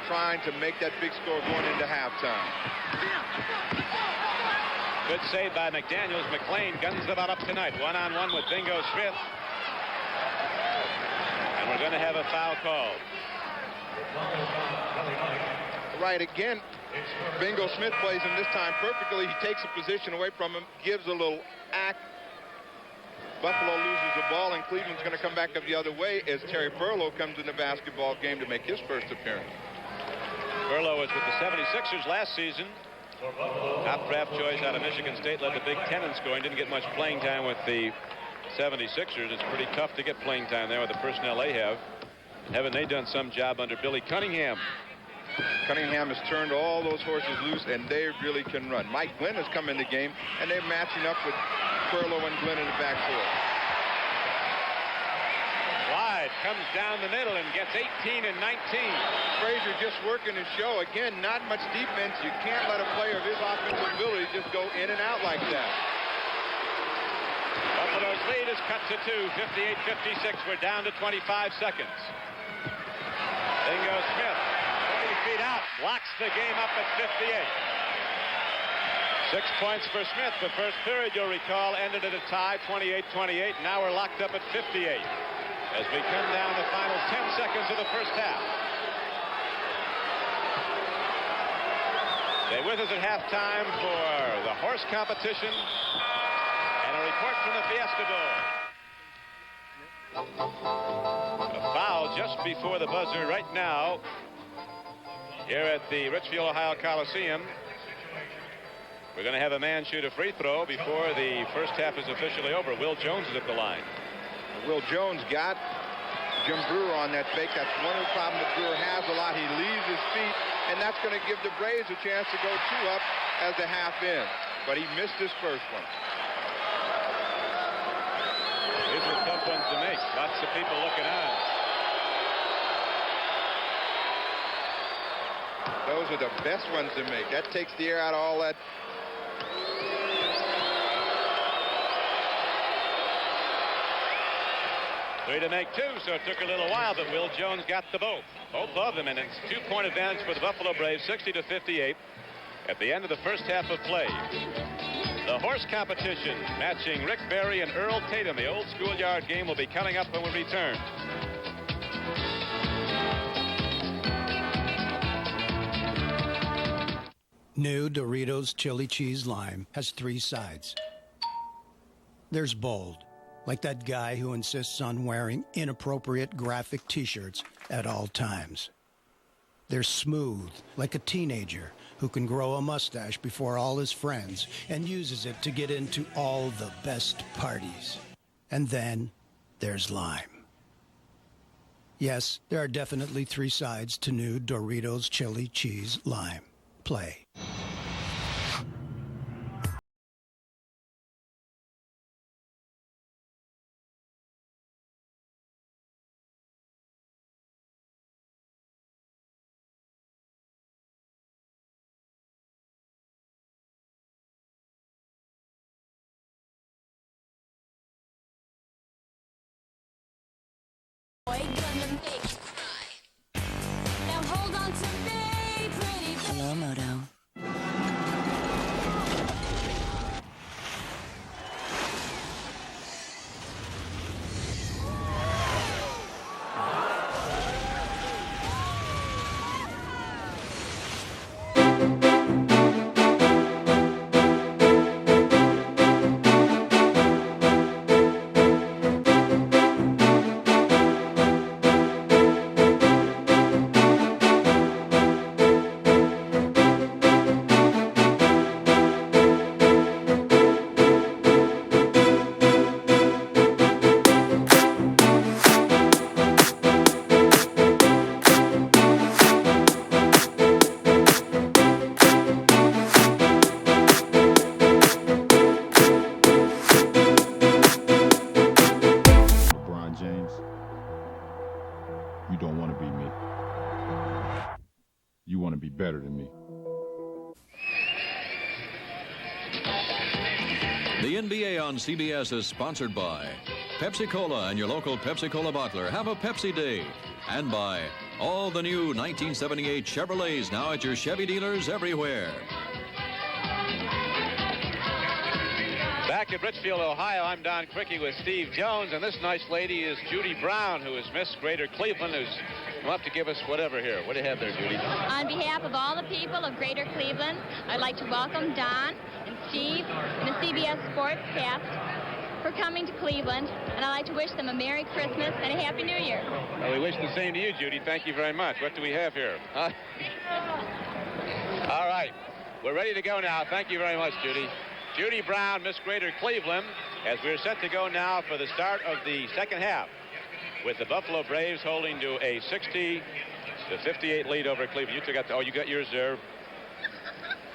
trying to make that big score going into halftime. Good save by McDaniels. McClain guns the ball up tonight. One-on-one with Bingo Smith. And we're going to have a foul call. Right again, Bingo Smith plays him this time perfectly. He takes a position away from him, gives a little act. Buffalo loses the ball, and Cleveland's going to come back up the other way as Terry Furlow comes in the basketball game to make his first appearance. Furlow was with the 76ers last season. Top draft choice out of Michigan State, led the Big Ten in scoring. Didn't get much playing time with the 76ers. It's pretty tough to get playing time there with the personnel they have. Haven't they done some job under Billy Cunningham? Cunningham has turned all those horses loose, and they really can run. Mike Glenn has come in the game, and they're matching up with Furlow and Glenn in the backcourt. Clyde comes down the middle and gets 18 and 19. Frazier just working his show. Again, not much defense. You can't let a player of his offensive ability just go in and out like that. lead is cut to 2, 58-56. We're down to 25 seconds. In goes Smith, 20 feet out, locks the game up at 58. 6 points for Smith. The first period, you'll recall, ended at a tie, 28-28. Now we're locked up at 58 as we come down the final 10 seconds of the first half. Stay with us at halftime for the horse competition and a report from the Fiesta Bowl. A foul just before the buzzer right now here at the Richfield, Ohio Coliseum. We're going to have a man shoot a free throw before the first half is officially over. Will Jones is at the line. Will Jones got Jim Brewer on that fake. That's one of the problems that Brewer has a lot. He leaves his feet, and that's going to give the Braves a chance to go 2 up as the half ends. But he missed his first one. These are tough ones to make. Lots of people looking on. Those are the best ones to make. That takes the air out of all that. Three to make 2, so it took a little while, but Will Jones got the both of them, and it's 2-point advantage for the Buffalo Braves, 60-58 at the end of the first half of play. The horse competition matching Rick Barry and Earl Tatum. The old schoolyard game will be coming up when we return. New Doritos Chili Cheese Lime has 3 sides. There's bold, like that guy who insists on wearing inappropriate graphic t-shirts at all times. They're smooth, like a teenager who can grow a mustache before all his friends and uses it to get into all the best parties. And then there's lime. Yes, there are definitely 3 sides to new Doritos Chili Cheese Lime. Play. Hello, Moto. You don't want to be me. You want to be better than me. The NBA on CBS is sponsored by Pepsi-Cola and your local Pepsi-Cola bottler. Have a Pepsi Day. And by all the new 1978 Chevrolets now at your Chevy dealers everywhere. Back at Richfield, Ohio, I'm Don Criqui with Steve Jones, and this nice lady is Judy Brown, who is Miss Greater Cleveland, who's come up to give us whatever here. What do you have there, Judy? On behalf of all the people of Greater Cleveland, I'd like to welcome Don and Steve and the CBS Sports cast for coming to Cleveland, and I'd like to wish them a Merry Christmas and a Happy New Year. Well, we wish the same to you, Judy. Thank you very much. What do we have here? All right. We're ready to go now. Thank you very much, Judy. Judy Brown, Miss Greater Cleveland, as we're set to go now for the start of the second half, with the Buffalo Braves holding to a 60-58 lead over Cleveland. You took out, you got yours there.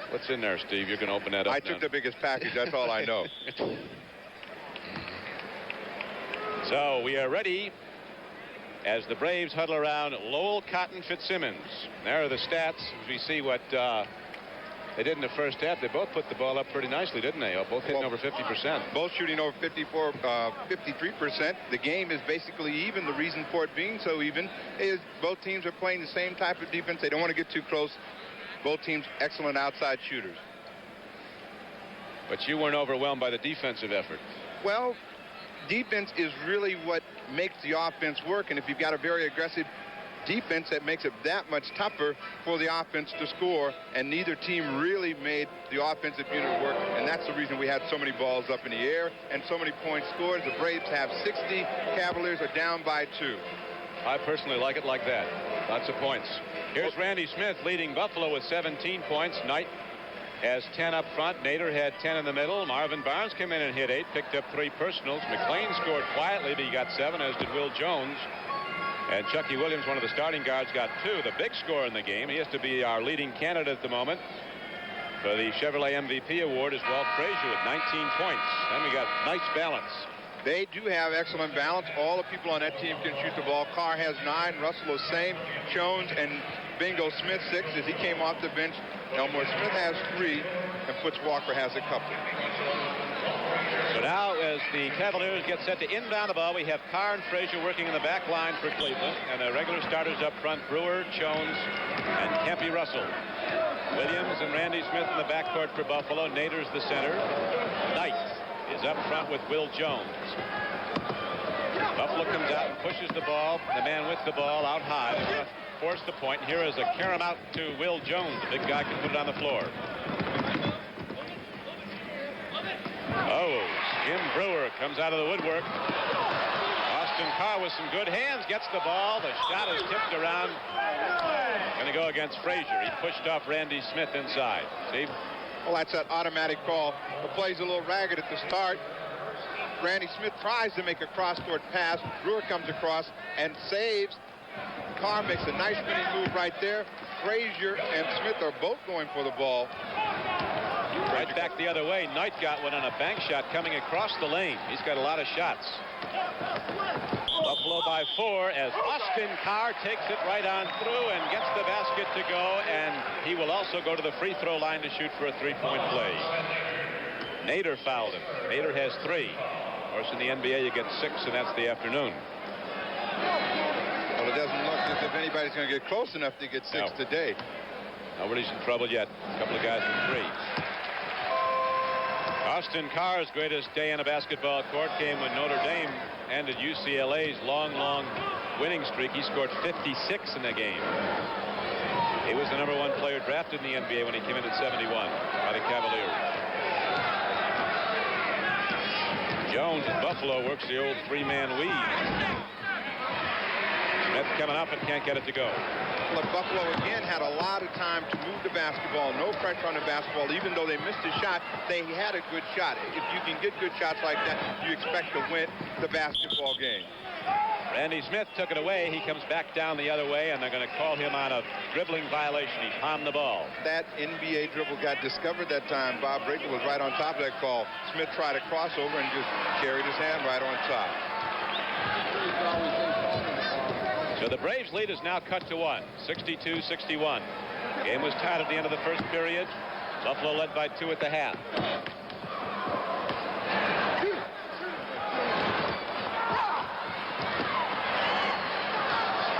What's in there, Steve? You're going to open that up. I took the biggest package. That's all I know. So we are ready as the Braves huddle around Lowell Cotton Fitzsimmons. There are the stats as we see what They did in the first half. They both put the ball up pretty nicely, didn't they? Both hitting over 50%. Both shooting over 53%. The game is basically even. The reason for it being so even is both teams are playing the same type of defense. They don't want to get too close. Both teams excellent outside shooters. But you weren't overwhelmed by the defensive effort. Well, defense is really what makes the offense work, and if you've got a very aggressive defense, that makes it that much tougher for the offense to score, and neither team really made the offensive unit work, and that's the reason we had so many balls up in the air and so many points scored. The Braves have 60. Cavaliers are down by 2. I personally like it like that. Lots of points. Here's Randy Smith leading Buffalo with 17 points. Knight has 10 up front. Nader had 10 in the middle. Marvin Barnes came in and hit 8, picked up 3 personals. McLean scored quietly, but he got 7, as did Will Jones. And Chucky Williams, one of the starting guards, got 2. The big scorer in the game, he has to be our leading candidate at the moment for the Chevrolet MVP award, is Walt Frazier with 19 points. Then we got nice balance. They do have excellent balance. All the people on that team can shoot the ball. Carr has 9, Russell the same, Jones and Bingo Smith 6 as he came off the bench. Elmore Smith has 3, and Foots Walker has a couple. So now, as the Cavaliers get set to inbound the ball, we have Carr and Frazier working in the back line for Cleveland, and the regular starters up front, Brewer, Jones, and Kempy Russell. Williams and Randy Smith in the backcourt for Buffalo. Nader's the center. Knight is up front with Will Jones. Buffalo comes out and pushes the ball. The man with the ball out high. They're going to force the point. And here is a carom out to Will Jones. The big guy can put it on the floor. Oh, Jim Brewer comes out of the woodwork. Austin Carr with some good hands gets the ball. The shot is tipped around. Going to go against Frazier. He pushed off Randy Smith inside. See? Well, that's that automatic call. The play's a little ragged at the start. Randy Smith tries to make a cross-court pass. Brewer comes across and saves. Carr makes a nice spinning move right there. Frazier and Smith are both going for the ball. Right back the other way. Knight got one on a bank shot coming across the lane. He's got a lot of shots. Buffalo by 4 as Austin Carr takes it right on through and gets the basket to go, and he will also go to the free throw line to shoot for a 3-point play. Nader fouled him. Nader has 3. Of course, in the NBA, you get 6, and that's the afternoon. Well, it doesn't look as if anybody's going to get close enough to get 6 today. Nobody's in trouble yet. A couple of guys with 3. Austin Carr's greatest day on a basketball court came when Notre Dame ended UCLA's long winning streak. He scored 56 in the game. He was the #1 player drafted in the NBA when he came in at 71 by the Cavaliers. Jones at Buffalo works the old 3-man weave. Smith coming up and can't get it to go. Well, Buffalo again had a lot of time to move the basketball. No pressure on the basketball. Even though they missed a shot, they had a good shot. If you can get good shots like that, you expect to win the basketball game. Randy Smith took it away. He comes back down the other way, and they're going to call him on a dribbling violation. He palmed the ball. That NBA dribble got discovered that time. Bob Braker was right on top of that call. Smith tried a crossover and just carried his hand right on top. So the Braves lead is now cut to 1, 62-61. Game was tied at the end of the first period. Buffalo led by 2 at the half.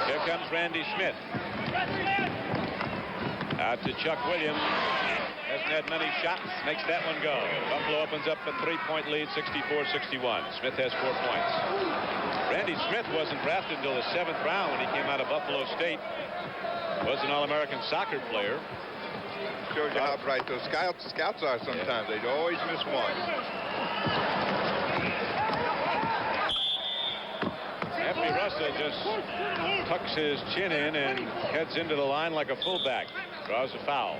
Here comes Randy Smith. Out to Chuck Williams. Hasn't had many shots. Makes that one go. Buffalo opens up a 3-point lead, 64-61. Smith has 4 points. Randy Smith wasn't drafted until the 7th round when he came out of Buffalo State. Was an All-American soccer player. Shows you how bright those scouts are sometimes. They always miss one. Kempy Russell just tucks his chin in and heads into the line like a fullback. Draws a foul.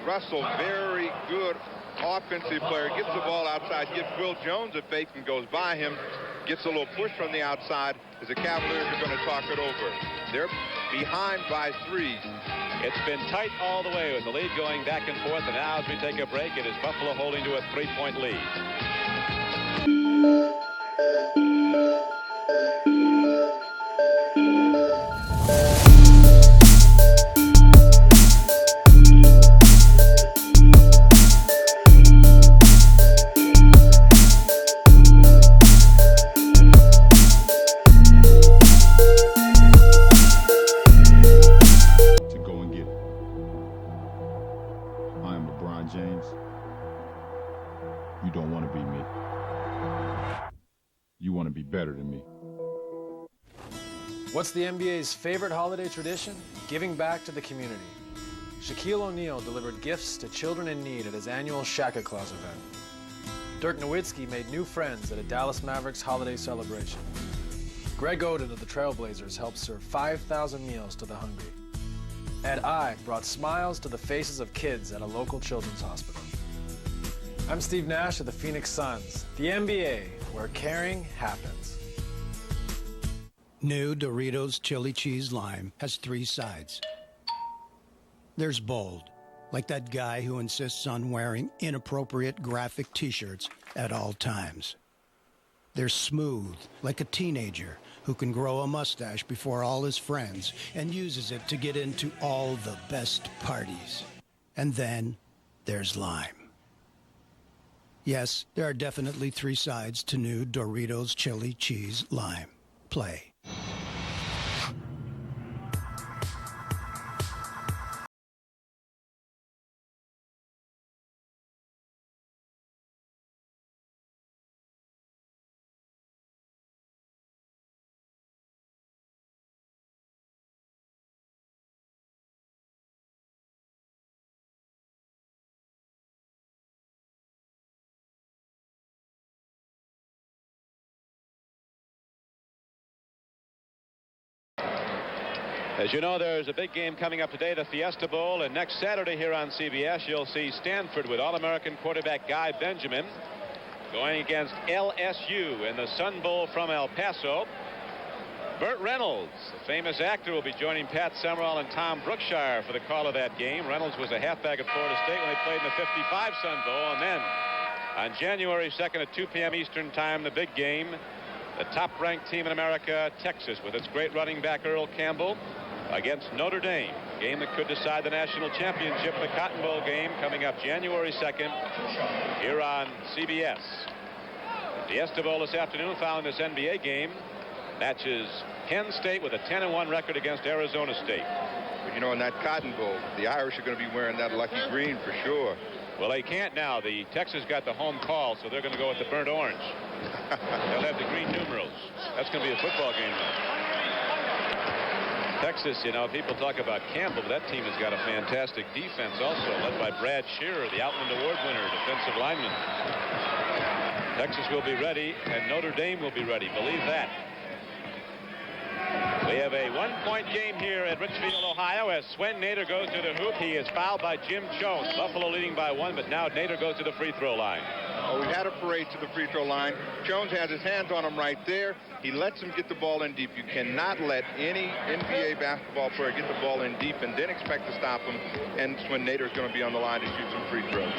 Russell, very good offensive player. Gets the ball outside. Gives Will Jones a fake and goes by him. Gets a little push from the outside as the Cavaliers are going to talk it over. They're behind by 3. It's been tight all the way with the lead going back and forth. And now as we take a break, it is Buffalo holding to a 3-point lead. than me. What's the NBA's favorite holiday tradition? Giving back to the community. Shaquille O'Neal delivered gifts to children in need at his annual Shaka Claus event. Dirk Nowitzki made new friends at a Dallas Mavericks holiday celebration. Greg Oden of the Trailblazers helped serve 5,000 meals to the hungry. And I brought smiles to the faces of kids at a local children's hospital. I'm Steve Nash of the Phoenix Suns, the NBA, where caring happens. New Doritos Chili Cheese Lime has 3 sides. There's bold, like that guy who insists on wearing inappropriate graphic t-shirts at all times. There's smooth, like a teenager who can grow a mustache before all his friends and uses it to get into all the best parties. And then there's lime. Yes, there are definitely 3 sides to new Doritos Chili Cheese Lime. Play. As you know, there's a big game coming up today, the Fiesta Bowl, and next Saturday here on CBS, you'll see Stanford with All-American quarterback Guy Benjamin going against LSU in the Sun Bowl from El Paso. Burt Reynolds, the famous actor, will be joining Pat Summerall and Tom Brookshire for the call of that game. Reynolds was a halfback at Florida State when they played in the '55 Sun Bowl, and then on January 2nd at 2 p.m. Eastern Time, the big game, the top-ranked team in America, Texas, with its great running back Earl Campbell, against Notre Dame, a game that could decide the national championship, the Cotton Bowl game, coming up January 2nd here on CBS. The Fiesta Bowl this afternoon found this NBA game matches Penn State with a 10-1 record against Arizona State. But you know, in that Cotton Bowl, the Irish are going to be wearing that lucky green for sure. Well, they can't now. The Texas got the home call, so they're going to go with the burnt orange. They'll have the green numerals. That's going to be a football game now. Texas, you know, people talk about Campbell, but that team has got a fantastic defense also, led by Brad Shearer, the Outland Award winner, defensive lineman. Texas will be ready, and Notre Dame will be ready. Believe that. We have a one-point game here at Richfield, Ohio, as Swen Nader goes to the hoop. He is fouled by Jim Jones. Buffalo leading by 1, but now Nader goes to the free throw line. Oh, we had a parade to the free throw line. Jones has his hands on him right there. He lets him get the ball in deep. You cannot let any NBA basketball player get the ball in deep and then expect to stop him. And Swen Nader is going to be on the line to shoot some free throws.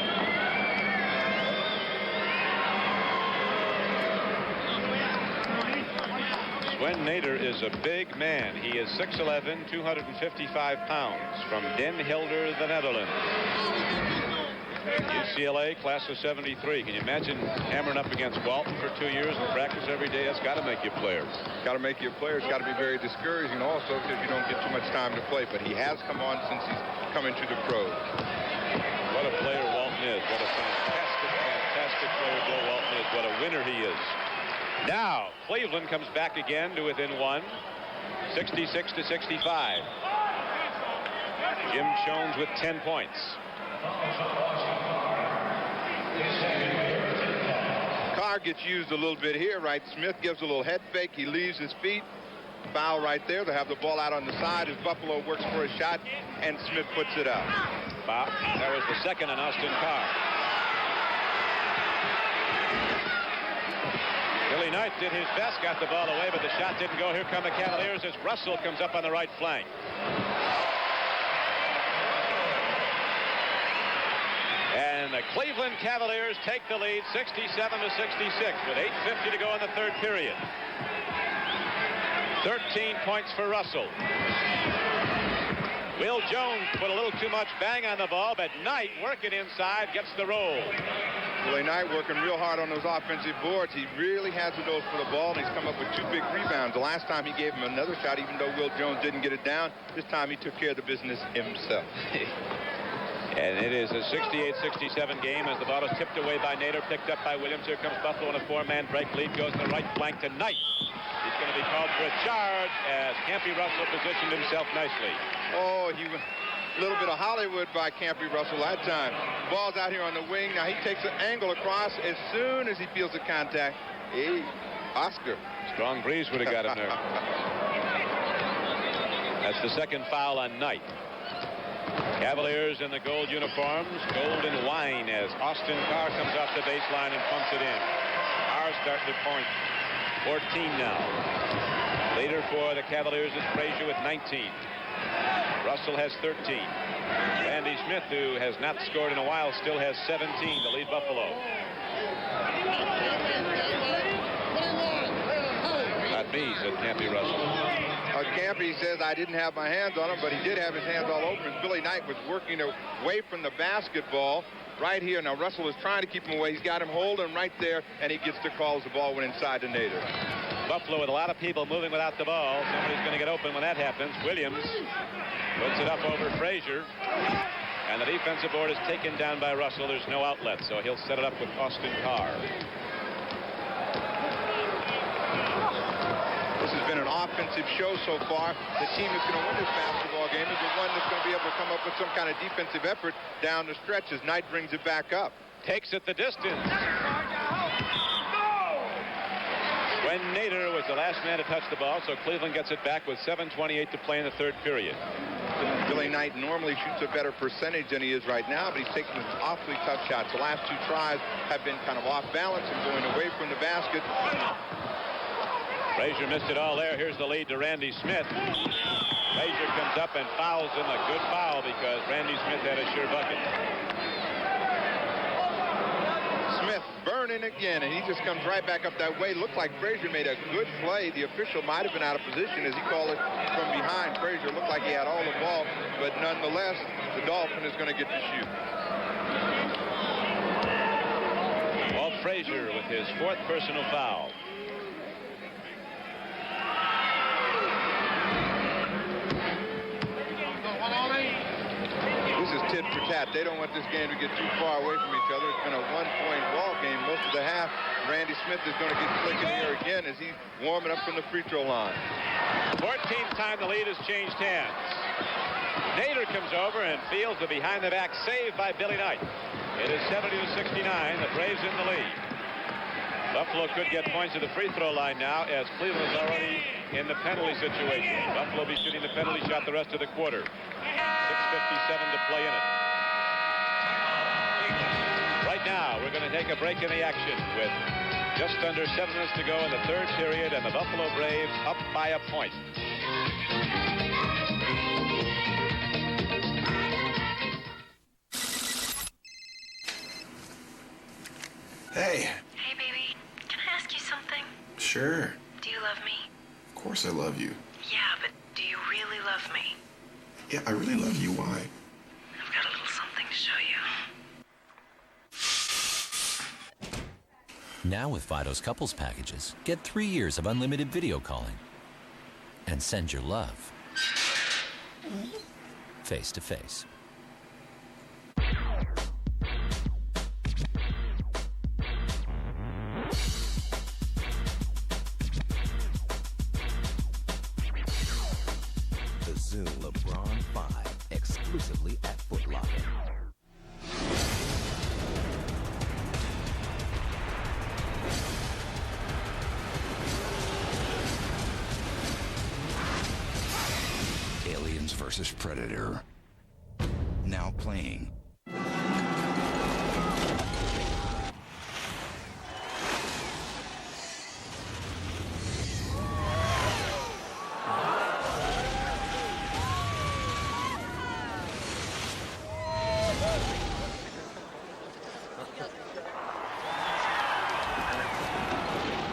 Swen Nader is a big man. He is 6'11", 255 pounds, from Den Helder, the Netherlands. UCLA, class of '73. Can you imagine hammering up against Walton for 2 years and practice every day? That's got to make you a player. Got to make you a player. It's got to be very discouraging also because you don't get too much time to play. But he has come on since he's come into the pros. What a player Walton is. What a fantastic, fantastic player Bill Walton is. What a winner he is. Now, Cleveland comes back again to within 1, 66-65. Jim Jones with 10 points. Carr gets used a little bit here, right? Smith gives a little head fake. He leaves his feet. Foul right there. They have the ball out on the side as Buffalo works for a shot, and Smith puts it up. Foul. That was the second on Austin Carr. Billy Knight did his best, got the ball away, but the shot didn't go. Here come the Cavaliers as Russell comes up on the right flank. And the Cleveland Cavaliers take the lead 67-66 with 8:50 to go in the third period. 13 points for Russell. Will Jones put a little too much bang on the ball, but Knight working inside gets the roll. Billy Knight working real hard on those offensive boards. He really has a nose for the ball, and he's come up with 2 big rebounds. The last time he gave him another shot, even though Will Jones didn't get it down, this time he took care of the business himself. And it is a 68-67 game as the ball is tipped away by Nader, picked up by Williams. Here comes Buffalo on a four-man break. Lead goes to the right flank to Knight. He's going to be called for a charge as Campy Russell positioned himself nicely. Oh, a little bit of Hollywood by Campy Russell that time. Ball's out here on the wing. Now he takes an angle across as soon as he feels the contact. Hey, Oscar. Strong breeze would have got him there. That's the second foul on Knight. Cavaliers in the gold uniforms, gold and wine, as Austin Carr comes off the baseline and pumps it in. Carr starting to point. 14 now. Leader for the Cavaliers is Frazier with 19. Russell has 13. Randy Smith, who has not scored in a while, still has 17 to lead Buffalo. Not me, said Campy Russell. Campy says, I didn't have my hands on him, but he did have his hands all over him. Billy Knight was working away from the basketball right here. Now, Russell was trying to keep him away. He's got him holding right there, and he gets the call as the ball went inside to Nader. Buffalo with a lot of people moving without the ball. Somebody's going to get open when that happens. Williams puts it up over Frazier. And the defensive board is taken down by Russell. There's no outlet, so he'll set it up with Austin Carr. This has been an offensive show so far. The team that's going to win this basketball game is the one that's going to be able to come up with some kind of defensive effort down the stretch as Knight brings it back up. Takes it the distance. When Nader was the last man to touch the ball, so Cleveland gets it back with 7:28 to play in the third period. Billy Knight normally shoots a better percentage than he is right now, but he's taking some awfully tough shots. The last two tries have been kind of off balance and going away from the basket. Frazier missed it all there. Here's the lead to Randy Smith. Frazier comes up and fouls him. A good foul because Randy Smith had a sure bucket. Smith burning again, and he just comes right back up that way. Looked like Frazier made a good play. The official might have been out of position as he called it from behind. Frazier looked like he had all the ball, but nonetheless, the Dolphin is going to get to shoot. Walt Frazier with his fourth personal foul. This is tit for tat. They don't want this game to get too far away from each other. It's been a one-point ball game most of the half. Randy Smith is going to get clicking here again as he's warming up from the free throw line. 14th time the lead has changed hands. Nader comes over and feels the behind-the-back save by Billy Knight. It is 70-69. The Braves in the lead. Buffalo could get points at the free throw line now as Cleveland is already in the penalty situation. Buffalo will be shooting the penalty shot the rest of the quarter. 6:57 to play in it. Right now, we're going to take a break in the action with just under 7 minutes to go in the third period, and the Buffalo Braves up by a point. Hey. Hey, baby. Can I ask you something? Sure. Do you love me? Of course I love you. Yeah, but do you really love me? Yeah, I really love you. Why? I've got a little something to show you. Now with Fido's couples packages, get 3 years of unlimited video calling. And send your love face to face. The Zoom LeBron 5, exclusively at Foot Locker. Aliens versus Predator. Now playing.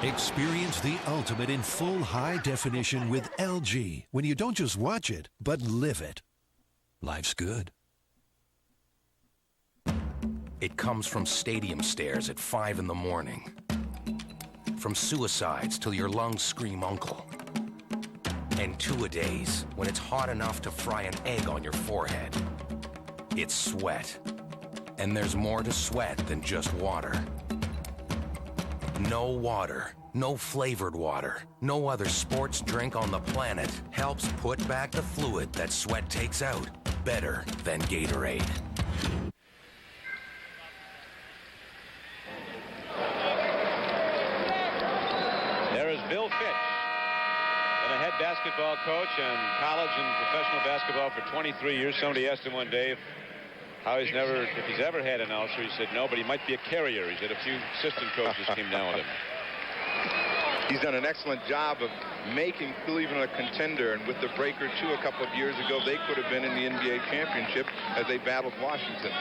Experience the ultimate in full high definition with LG when you don't just watch it, but live it. Life's good. It comes from stadium stairs at 5 in the morning. From suicides till your lungs scream uncle. And two-a-days when it's hot enough to fry an egg on your forehead. It's sweat. And there's more to sweat than just water. No water, no flavored water, no other sports drink on the planet helps put back the fluid that sweat takes out better than Gatorade. There is Bill Fitch, been a head basketball coach and college and professional basketball for 23 years. Somebody asked him one day if he's ever had an ulcer. He said no, but he might be a carrier. He said a few assistant coaches came down with him. He's done an excellent job of making Cleveland a contender, and with the Breaker 2 a couple of years ago, they could have been in the NBA championship as they battled Washington.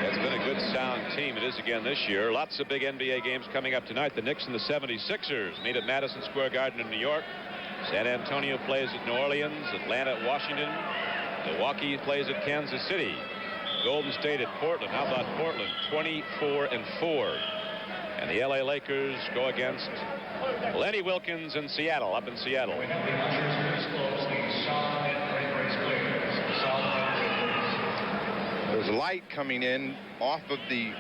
It's been a good, sound team. It is again this year. Lots of big NBA games coming up tonight. The Knicks and the 76ers meet at Madison Square Garden in New York. San Antonio plays at New Orleans. Atlanta at Washington. Milwaukee plays at Kansas City. Golden State at Portland. How about Portland? 24-4. And the LA Lakers go against Lenny Wilkins in Seattle, up in Seattle. There's light coming in off of the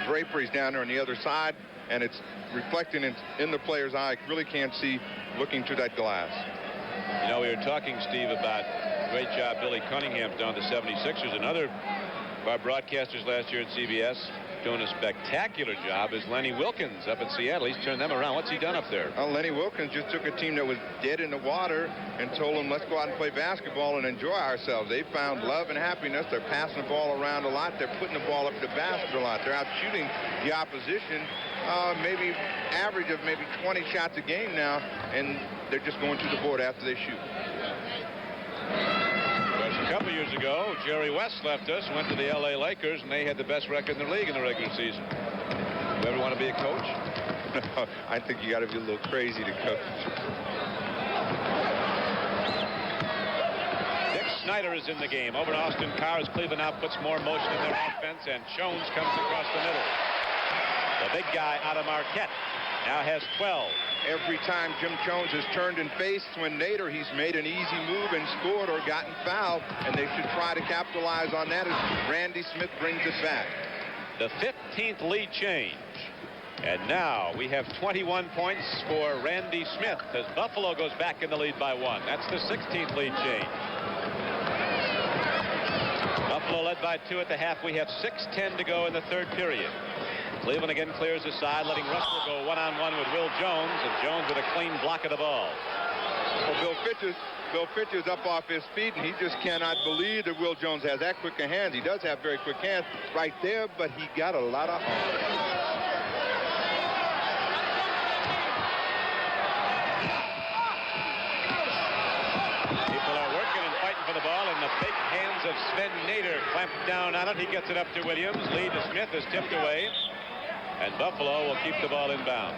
draperies down there on the other side, and it's reflecting in the player's eye. Really can't see looking through that glass. You know, we were talking, Steve, about great job Billy Cunningham's done to 76ers. Another of our broadcasters last year at CBS doing a spectacular job is Lenny Wilkins up in Seattle. He's turned them around. What's he done up there? Well, Lenny Wilkins just took a team that was dead in the water and told them, let's go out and play basketball and enjoy ourselves. They found love and happiness. They're passing the ball around a lot. They're putting the ball up to the basket a lot. They're out shooting the opposition, maybe average of maybe 20 shots a game now, and they're just going to the board after they shoot. A couple years ago, Jerry West left us, went to the LA Lakers, and they had the best record in the league in the regular season. You ever want to be a coach? I think you got to be a little crazy to coach. Dick Snyder is in the game. Over to Austin Carr as Cleveland now puts more motion in their offense, and Jones comes across the middle. The big guy out of Marquette now has 12. Every time Jim Jones has turned and faced Twin Nader, he's made an easy move and scored or gotten fouled, and they should try to capitalize on that as Randy Smith brings it back. The 15th lead change. And now we have 21 points for Randy Smith as Buffalo goes back in the lead by 1. That's the 16th lead change. Buffalo led by 2 at the half. We have 6:10 to go in the third period. Cleveland again clears the side, letting Russell go one-on-one with Will Jones, and Jones with a clean block of the ball. Well, Bill Fitch is up off his feet, and he just cannot believe that Will Jones has that quick a hands. He does have very quick hands right there, but he got a lot of arms. People are working and fighting for the ball, and the big hands of Sven Nader clamp down on it. He gets it up to Williams. Lead to Smith is tipped away. And Buffalo will keep the ball in bounds.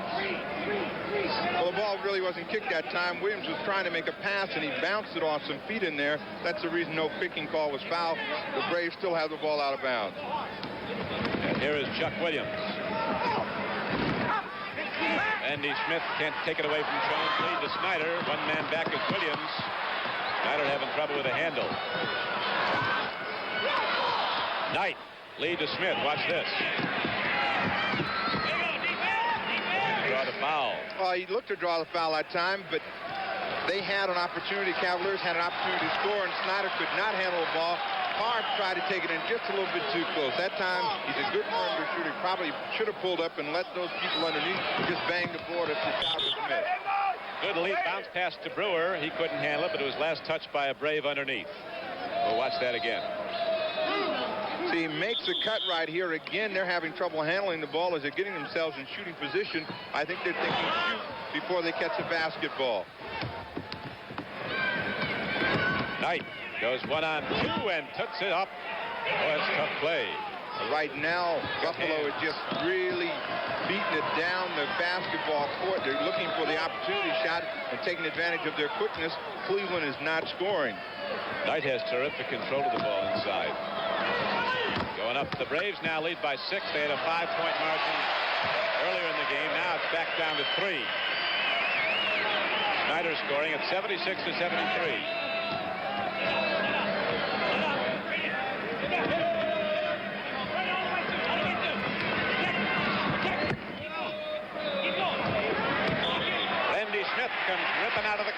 Well, the ball really wasn't kicked that time. Williams was trying to make a pass, and he bounced it off some feet in there. That's the reason no kicking call was foul. The Braves still have the ball out of bounds. And here is Chuck Williams. Andy Smith can't take it away from Jones. Lead to Snyder. One man back is Williams. Snyder having trouble with a handle. Knight. Lead to Smith. Watch this. Draw the foul. Well, he looked to draw the foul that time, but they had an opportunity. Cavaliers had an opportunity to score, and Snyder could not handle the ball. Carr tried to take it in just a little bit too close. That time, he's a good perimeter shooter. Probably should have pulled up and let those people underneath just bang the board if the shot was missed. Good lead bounce pass to Brewer. He couldn't handle it, but it was last touched by a Brave underneath. We'll watch that again. See, he makes a cut right here. Again, they're having trouble handling the ball as they're getting themselves in shooting position. I think they're thinking shoot before they catch the basketball. Knight goes 1-on-2 and tucks it up. Oh, that's a tough play. Right now, Buffalo is just really beating it down the basketball court. They're looking for the opportunity shot and taking advantage of their quickness. Cleveland is not scoring. Knight has terrific control of the ball inside. Going up, the Braves now lead by 6. They had a 5-point margin earlier in the game. Now it's back down to 3. Snyder scoring at 76-73.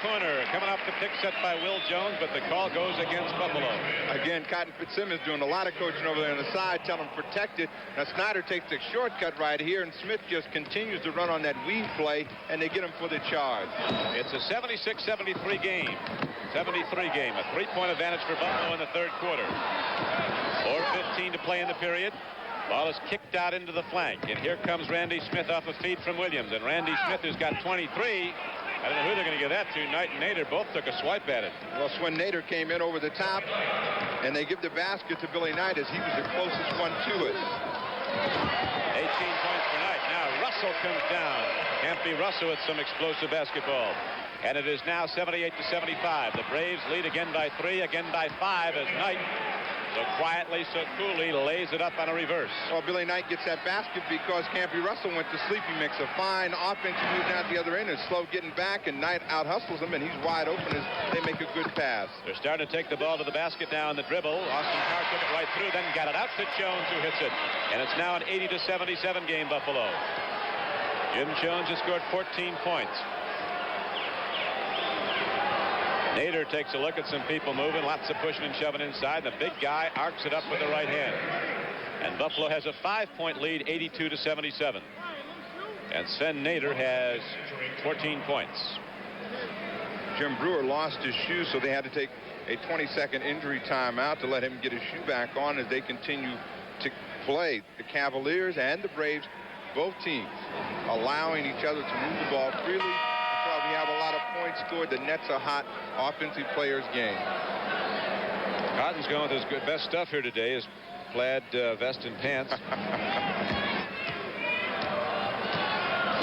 corner. Coming off the pick set by Will Jones, but the call goes against Buffalo. Again, Cotton Fitzsimmons doing a lot of coaching over there on the side, telling him protect it. Now Snyder takes the shortcut right here, and Smith just continues to run on that weave play, and they get him for the charge. It's a 76-73 game. 73 game. A 3-point advantage for Buffalo in the third quarter. 4:15 to play in the period. Ball is kicked out into the flank, and here comes Randy Smith off a feed from Williams. And Randy Smith, who's got 23, I don't know who they're going to give that to. Knight and Nader both took a swipe at it. Well, Swin Nader came in over the top, and they give the basket to Billy Knight as he was the closest one to it. 18 points for Knight. Now Russell comes down. Can't be Russell with some explosive basketball. And it is now 78-75. The Braves lead again by 3, again by 5 as Knight, so quietly, so coolly, lays it up on a reverse. Well, Billy Knight gets that basket because Campy Russell went to sleep. He makes a fine offensive move down the other end and slow getting back, and Knight out-hustles him, and he's wide open as they make a good pass. They're starting to take the ball to the basket now on the dribble. Austin Carr took it right through, then got it out to Jones, who hits it. And it's now an 80-77 game, Buffalo. Jim Jones has scored 14 points. Nader takes a look at some people moving, lots of pushing and shoving inside. The big guy arcs it up with the right hand. And Buffalo has a 5-point lead, 82-77. And Sven Nader has 14 points. Jim Brewer lost his shoe, so they had to take a 20-second injury timeout to let him get his shoe back on as they continue to play. The Cavaliers and the Braves, both teams, allowing each other to move the ball freely. We have a lot of points scored. The nets are hot. Offensive players game. Cotton's going with his good best stuff here today, his plaid vest and pants.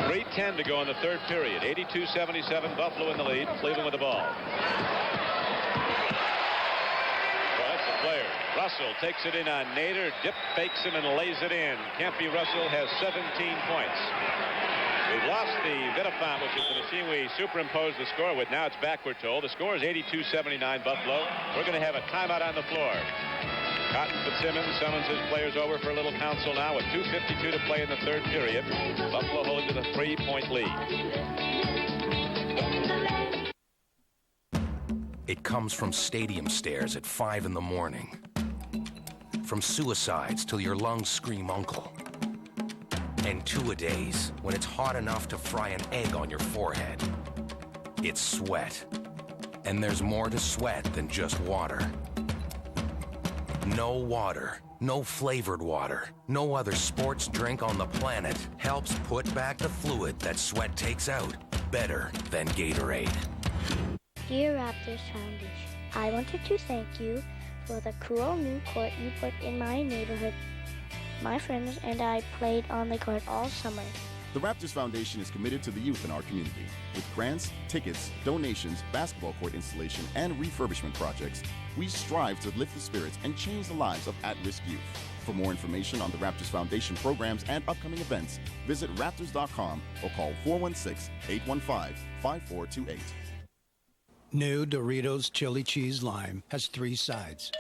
3:10 to go in the third period. 82-77, Buffalo in the lead. Cleveland with the ball. Well, that's the player. Russell takes it in on Nader, dip fakes him and lays it in. Campy Russell has 17 points. We've lost the Vidafont, which is the machine we superimpose the score with. Now it's back, we're told. The score is 82-79 Buffalo. We're going to have a timeout on the floor. Cotton Fitzsimmons summons his players over for a little council now with 2:52 to play in the third period. Buffalo holding to the 3-point lead. It comes from stadium stairs at 5 in the morning. From suicides till your lungs scream uncle. And two-a-days when it's hot enough to fry an egg on your forehead. It's sweat. And there's more to sweat than just water. No water, no flavored water, no other sports drink on the planet helps put back the fluid that sweat takes out better than Gatorade. Dear Raptors Foundation, I wanted to thank you for the cool new court you put in my neighborhood. My friends and I played on the court all summer. The Raptors Foundation is committed to the youth in our community. With grants, tickets, donations, basketball court installation, and refurbishment projects, we strive to lift the spirits and change the lives of at-risk youth. For more information on the Raptors Foundation programs and upcoming events, visit Raptors.com or call 416-815-5428. New Doritos Chili Cheese Lime has 3 sides.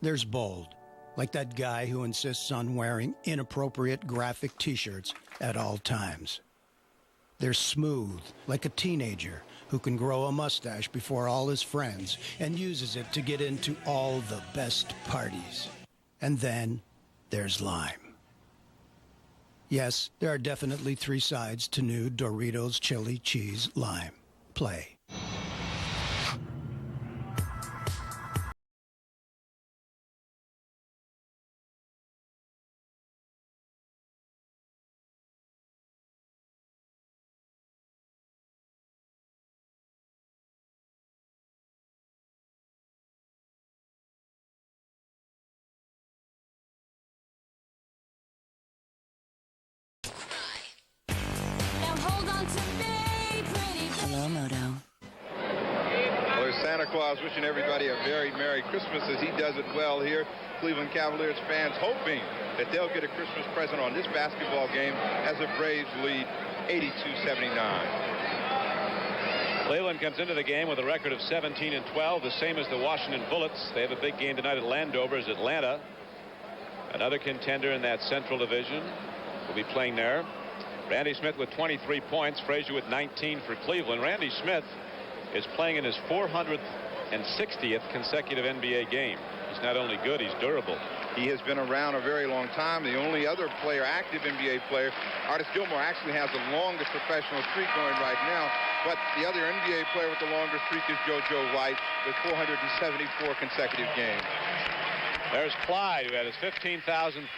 There's bold, like that guy who insists on wearing inappropriate graphic t-shirts at all times. They're smooth, like a teenager who can grow a mustache before all his friends and uses it to get into all the best parties. And then there's lime. Yes, there are definitely 3 sides to new Doritos Chili Cheese Lime. Play. Hello, Moto. Well, there's Santa Claus wishing everybody a very Merry Christmas as he does it well here. Cleveland Cavaliers fans hoping that they'll get a Christmas present on this basketball game as the Braves lead 82-79. Cleveland comes into the game with a record of 17-12, the same as the Washington Bullets. They have a big game tonight at Landover as Atlanta, another contender in that Central Division, will be playing there. Randy Smith with 23 points. Frazier with 19 for Cleveland. Randy Smith is playing in his 460th consecutive NBA game. He's not only good, he's durable. He has been around a very long time. The only other player, active NBA player, Artis Gilmore, actually has the longest professional streak going right now. But the other NBA player with the longer streak is JoJo White with 474 consecutive games. There's Clyde, who had his 15,000th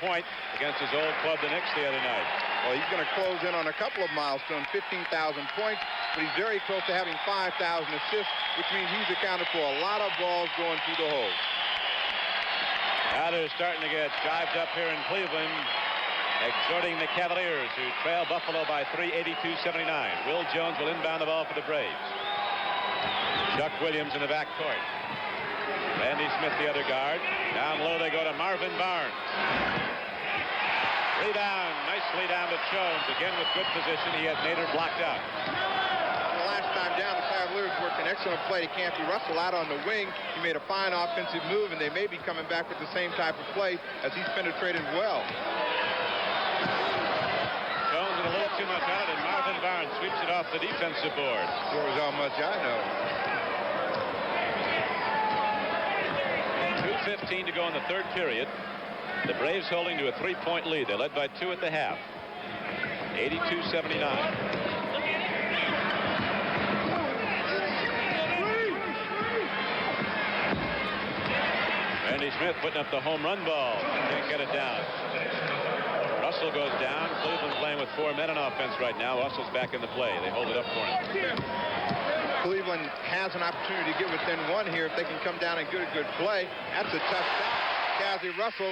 point against his old club, the Knicks, the other night. Well, he's going to close in on a couple of milestones, 15,000 points, but he's very close to having 5,000 assists, which means he's accounted for a lot of balls going through the hole. Now they're starting to get jived up here in Cleveland, exhorting the Cavaliers, who trail Buffalo by 3, 82-79. Will Jones will inbound the ball for the Braves. Chuck Williams in the backcourt. Randy Smith, the other guard. Down low they go to Marvin Barnes. Rebound, nicely down to Jones. Again with good position. He has Nader blocked out. The last time down, the Cavaliers worked an excellent play to Campy Russell out on the wing. He made a fine offensive move, and they may be coming back with the same type of play as he's penetrated well. Jones with a little too much on it, and Marvin Barnes sweeps it off the defensive board. Sure as how much I know. 2:15 to go in the third period. The Braves holding to a 3-point lead. They led by 2 at the half. 82-79. Randy Smith putting up the home run ball. Can't get it down. Russell goes down. Cleveland's playing with 4 men on offense right now. Russell's back in the play. They hold it up for him. Cleveland has an opportunity to get within 1 here if they can come down and get a good play. That's a tough shot. Campy Russell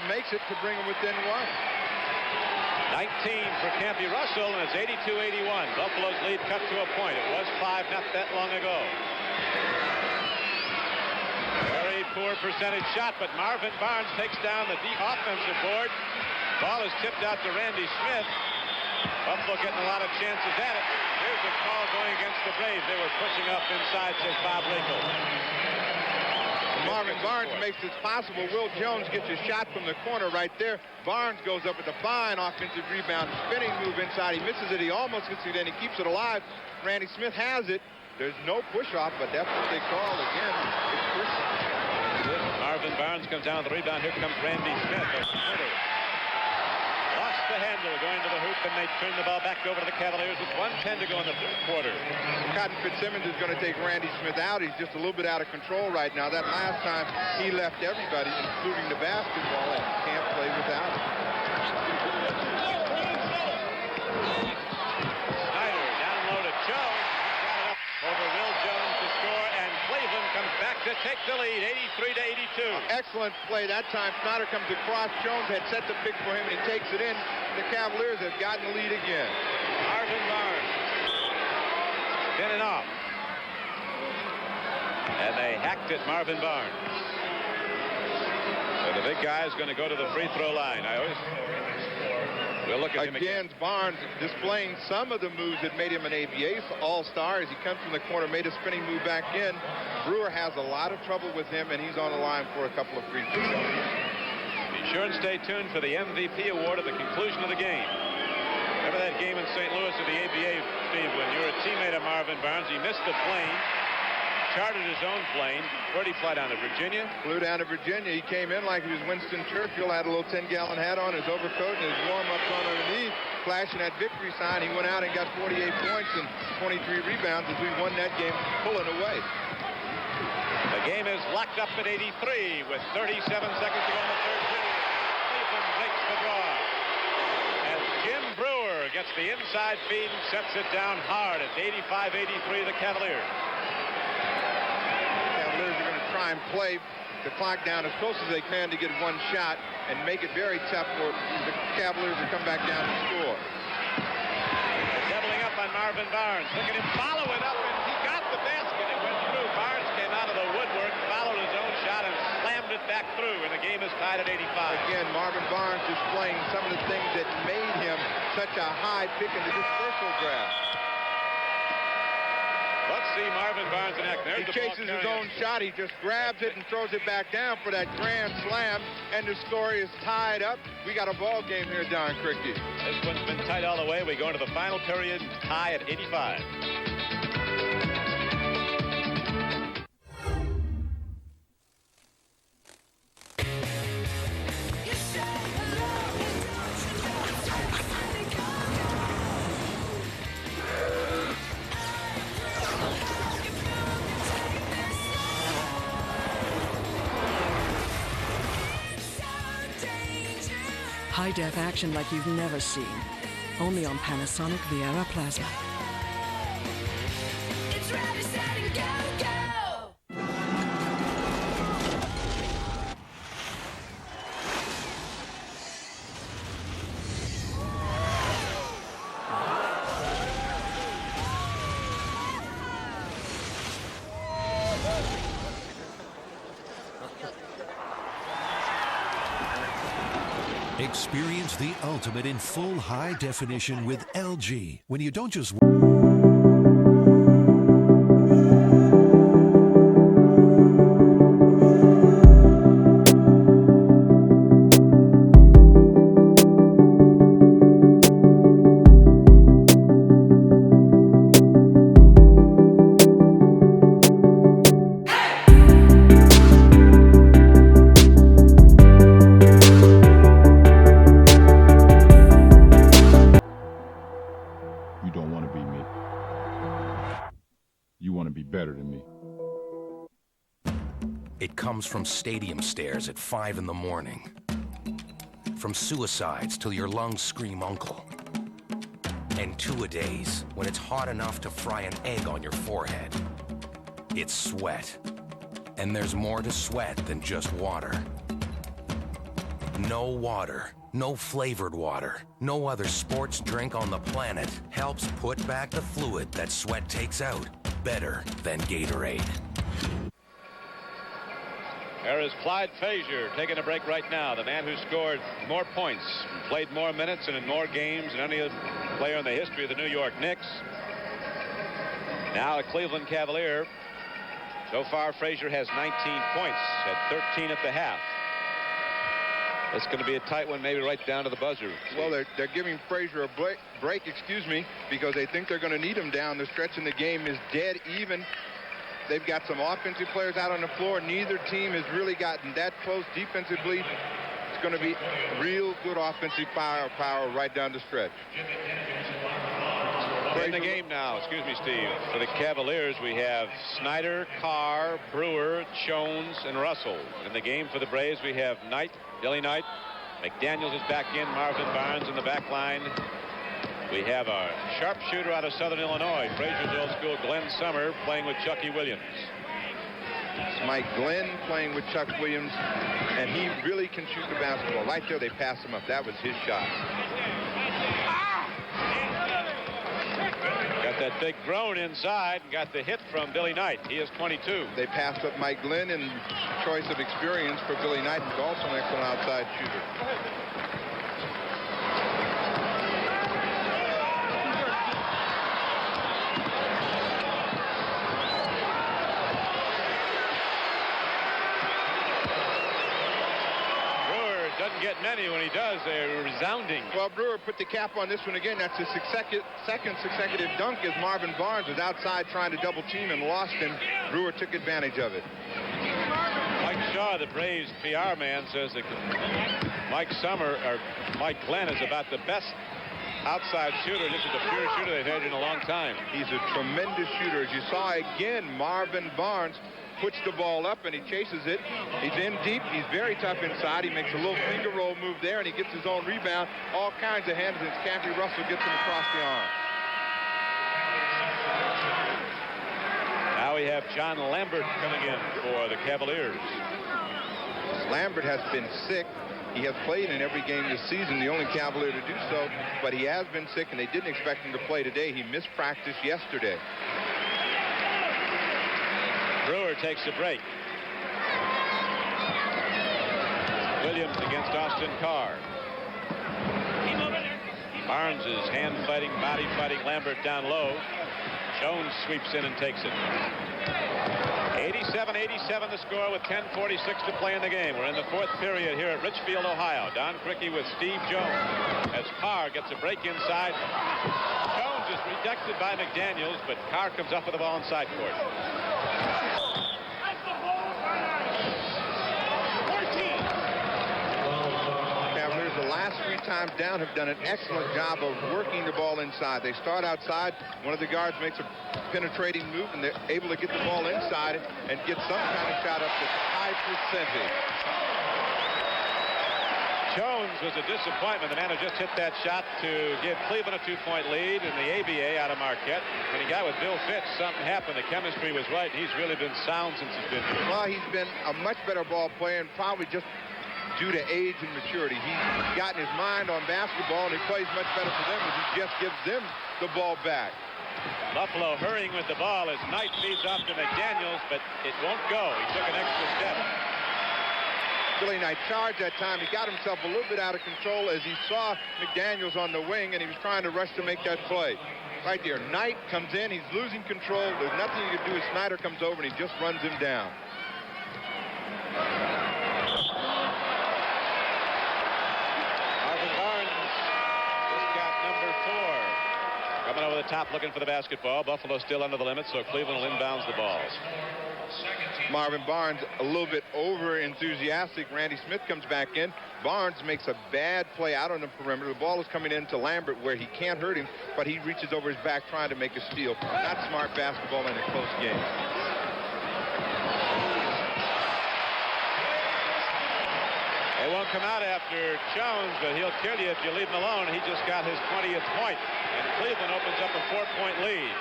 makes it to bring him within 1. 19 for Campy Russell, and it's 82-81. Buffalo's lead cut to a point. It was 5 not that long ago. Very poor percentage shot, but Marvin Barnes takes down the deep offensive board. Ball is tipped out to Randy Smith. Buffalo getting a lot of chances at it. Here's a call going against the Braves. They were pushing up inside, says Bob Legal. Marvin Barnes makes this possible. Will Jones gets a shot from the corner right there. Barnes goes up with a fine offensive rebound, spinning move inside. He misses it. He almost gets it in. He keeps it alive. Randy Smith has it. There's no push-off, but that's what they call again. It's push-off. Marvin Barnes comes down with the rebound. Here comes Randy Smith. Lost the handle going to the hoop, and they turn the ball back over to the Cavaliers with 1:10 to go in the third quarter. Cotton Fitzsimmons is going to take Randy Smith out. He's just a little bit out of control right now. That last time he left everybody, including the basketball, and can't play without it. Snyder down low to Jones. Got it up over Will Jones to score, and Cleveland comes back to take the lead, 83-82. Excellent play that time. Snyder comes across. Jones had set the pick for him, and he takes it in. The Cavaliers have gotten the lead again. Marvin Barnes spinning off, and they hacked at Marvin Barnes. So the big guy is going to go to the free throw line. We'll look at him again. Barnes displaying some of the moves that made him an ABA All-Star as he comes from the corner, made a spinning move back in. Brewer has a lot of trouble with him, and he's on the line for a couple of free throws. Be sure and stay tuned for the MVP award at the conclusion of the game. Remember that game in St. Louis of the ABA, Steve, when you were a teammate of Marvin Barnes? He missed the plane, chartered his own plane. Where'd he fly down to Virginia? Flew down to Virginia. He came in like he was Winston Churchill, had a little 10-gallon hat on, his overcoat, and his warm-ups on underneath, flashing that victory sign. He went out and got 48 points and 23 rebounds as we won that game, pulling away. The game is locked up at 83 with 37 seconds to go in the third period. Cleveland breaks the draw as Jim Brewer gets the inside feed and sets it down hard. It's 85-83 the Cavaliers. Cavaliers are going to try and play the clock down as close as they can to get one shot and make it very tough for the Cavaliers to come back down and score. They're doubling up on Marvin Barnes. Look at him follow it up, and he got the basket. It went through. Barnes came out of the woodwork, followed his own shot, and slammed it back through, and the game is tied at 85. Again, Marvin Barnes displaying some of the things that made him such a high pick in the dispersal draft. Let's see Marvin Barnes in action. He chases his own shot. He just grabs it and throws it back down for that grand slam. And the score is tied up. We got a ball game here, Don Criqui. This one's been tight all the way. We go into the final period, tie at 85. High-def action like you've never seen. Only on Panasonic Viera Plasma. It's ready, set, and go, go! Experience the ultimate in full high definition with LG. When you don't just... You don't want to be me. You want to be better than me. It comes from stadium stairs at 5 in the morning. From suicides till your lungs scream uncle. And two-a-days when it's hot enough to fry an egg on your forehead. It's sweat. And there's more to sweat than just water. No water, no flavored water, no other sports drink on the planet helps put back the fluid that sweat takes out better than Gatorade. There is Clyde Frazier taking a break right now. The man who scored more points, played more minutes and in more games than any other player in the history of the New York Knicks. Now a Cleveland Cavalier. So far, Frazier has 19 points at 13 at the half. It's going to be a tight one, maybe right down to the buzzer. Well, they're giving Frazier a break, because they think they're going to need him down the stretch, and the game is dead even. They've got some offensive players out on the floor. Neither team has really gotten that close defensively. It's going to be real good offensive firepower right down the stretch. In the game now, excuse me, Steve. For the Cavaliers, we have Snyder, Carr, Brewer, Jones, and Russell. In the game for the Braves, we have Knight, Billy Knight. McDaniels is back in. Marvin Barnes in the back line. We have a sharpshooter out of Southern Illinois, Frazier's old school, Glenn Summer, playing with Chucky Williams. It's Mike Glenn playing with Chuck Williams, and he really can shoot the basketball. Right there, they passed him up. That was his shot. Got that big groan inside and got the hit from Billy Knight. He is 22. They passed up Mike Glenn, and choice of experience for Billy Knight, who's also an excellent outside shooter. Doesn't get many. When he does, they're resounding. Well, Brewer put the cap on this one again. That's his second consecutive dunk as Marvin Barnes was outside trying to double team and lost him. Brewer took advantage of it. Mike Shaw, the Braves PR man, says that Mike Glenn is about the best outside shooter. This is the pure shooter they've had in a long time. He's a tremendous shooter. As you saw again, Marvin Barnes puts the ball up and he chases it. He's in deep. He's very tough inside. He makes a little finger roll move there, and he gets his own rebound. All kinds of hands, and Campy Russell gets him across the arm. Now we have John Lambert coming in for the Cavaliers. Lambert has been sick. He has played in every game this season, the only Cavalier to do so, but he has been sick, and they didn't expect him to play today. He missed practice yesterday. Brewer takes a break. Williams against Austin Carr. Barnes is hand-fighting, body-fighting Lambert down low. Jones sweeps in and takes it. 87-87 the score with 10:46 to play in the game. We're in the fourth period here at Richfield, Ohio. Don Criqui with Steve Jones as Carr gets a break inside. Jones is rejected by McDaniels, but Carr comes up with the ball inside court. Cavaliers, the last 3 times down, have done an excellent job of working the ball inside. They start outside. One of the guards makes a penetrating move, and they're able to get the ball inside and get some kind of shot up to high percentage. Jones was a disappointment. The man who just hit that shot to give Cleveland a 2-point lead in the ABA out of Marquette. When he got with Bill Fitch, something happened. The chemistry was right. He's really been sound since he's been here. Well, he's been a much better ball player, and probably just due to age and maturity. He's gotten his mind on basketball, and he plays much better for them as he just gives them the ball back. Buffalo hurrying with the ball as Knight feeds off to McDaniels, but it won't go. He took an extra step. Billy Knight charged that time. He got himself a little bit out of control as he saw McDaniels on the wing, and he was trying to rush to make that play. Right there, Knight comes in. He's losing control. There's nothing you can do as Snyder comes over, and he just runs him down. Marvin Barnes just got number 4. Coming over the top looking for the basketball. Buffalo still under the limit, so Cleveland will inbounds the balls. Marvin Barnes a little bit over enthusiastic. Randy Smith comes back in. Barnes makes a bad play out on the perimeter. The ball is coming into Lambert where he can't hurt him, but he reaches over his back trying to make a steal. Not smart basketball in a close game. They won't come out after Jones, but he'll kill you if you leave him alone. He just got his 20th point, and Cleveland opens up a 4-point lead.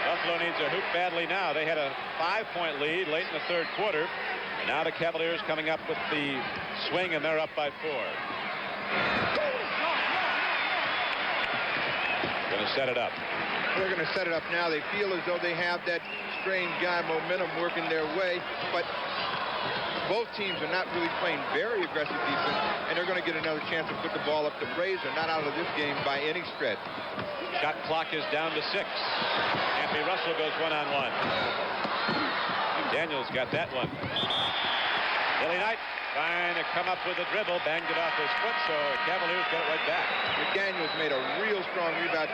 Buffalo needs a hoop badly now. They had a 5-point lead late in the third quarter. And now the Cavaliers coming up with the swing, and they're up by 4. Going to set it up. They're going to set it up now. They feel as though they have that strange guy momentum working their way, but both teams are not really playing very aggressive defense, and they're going to get another chance to put the ball up. The Braves are not out of this game by any stretch. Shot clock is down to 6. Campy Russell goes one-on-one. Daniels got that one. Billy Knight trying to come up with a dribble, banged it off his foot, so Cavaliers got it right back. McDaniels made a real strong rebound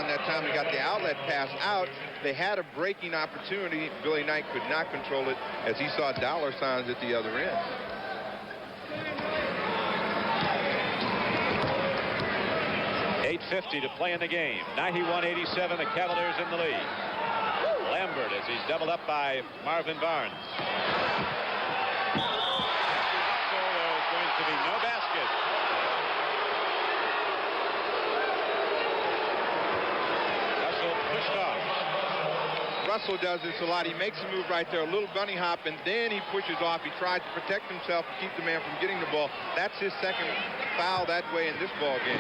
that time. He got the outlet pass out. They had a breaking opportunity. Billy Knight could not control it as he saw dollar signs at the other end. .850 to play in the game. 91-87, the Cavaliers in the lead. Lambert as he's doubled up by Marvin Barnes. So there's going to be no basket. Russell pushed off. Russell does this a lot. He makes a move right there, a little bunny hop, and then he pushes off. He tries to protect himself and keep the man from getting the ball. That's his second foul that way in this ball game.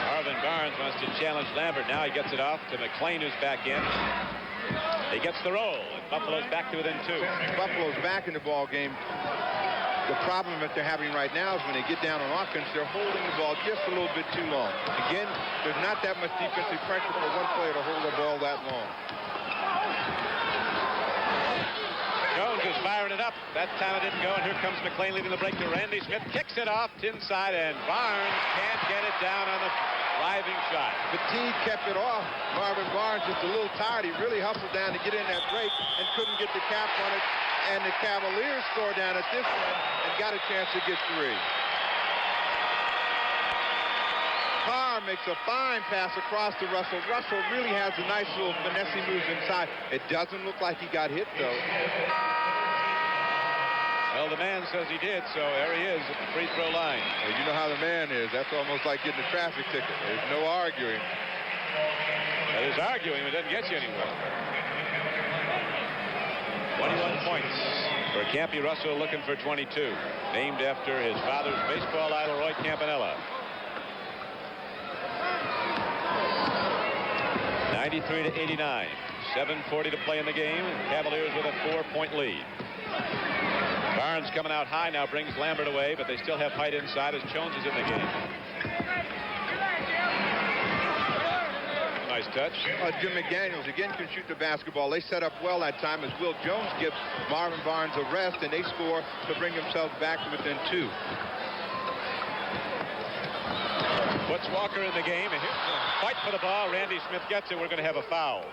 Marvin Barnes wants to challenge Lambert. Now he gets it off to McClain, who's back in. He gets the roll, and Buffalo's back to within 2. Buffalo's back in the ball game. The problem that they're having right now is when they get down on offense, they're holding the ball just a little bit too long. Again, there's not that much defensive pressure for one player to hold the ball that long. Jones is firing it up. That time it didn't go, and here comes McClain leading the break to Randy Smith. Kicks it off inside, and Barnes can't get it down on the driving shot. Fatigue kept it off. Marvin Barnes just a little tired. He really hustled down to get in that break and couldn't get the cap on it. And the Cavaliers score down at this point and got a chance to get 3. Carr makes a fine pass across to Russell. Russell really has a nice little finesse moves inside. It doesn't look like he got hit, though. Well, the man says he did, so there he is at the free throw line. Well, you know how the man is. That's almost like getting a traffic ticket. There's no arguing. That is arguing, but it doesn't get you anywhere. 21 points for Campy Russell, looking for 22. Named after his father's baseball idol, Roy Campanella. 93-89. 7:40 to play in the game. Cavaliers with a 4-point lead. Barnes coming out high now brings Lambert away, but they still have height inside as Jones is in the game. Nice touch. Jim McDaniels again can shoot the basketball. They set up well that time as Will Jones gives Marvin Barnes a rest, and they score to bring themselves back to within 2. Puts Walker in the game, and here's a fight for the ball. Randy Smith gets it. We're going to have a foul.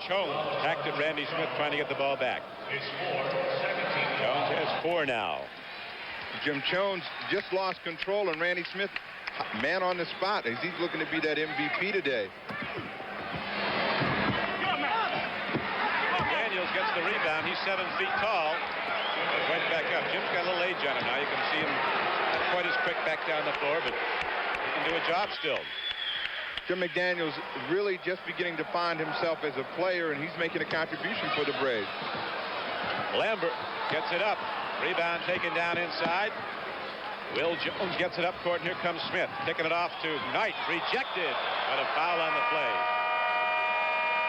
Jones hacked at Randy Smith trying to get the ball back. Jones has 4 now. Jim Jones just lost control, and Randy Smith, man on the spot, as he's looking to be that MVP today. Daniels gets the rebound. He's 7 feet tall. Went back up. Jim's got a little age on him now. You can see him not quite as quick back down the floor, but he can do a job still. Jim McDaniels really just beginning to find himself as a player, and he's making a contribution for the Braves. Lambert gets it up. Rebound taken down inside. Will Jones gets it up court, and here comes Smith. Taking it off to Knight. Rejected, but a foul on the play.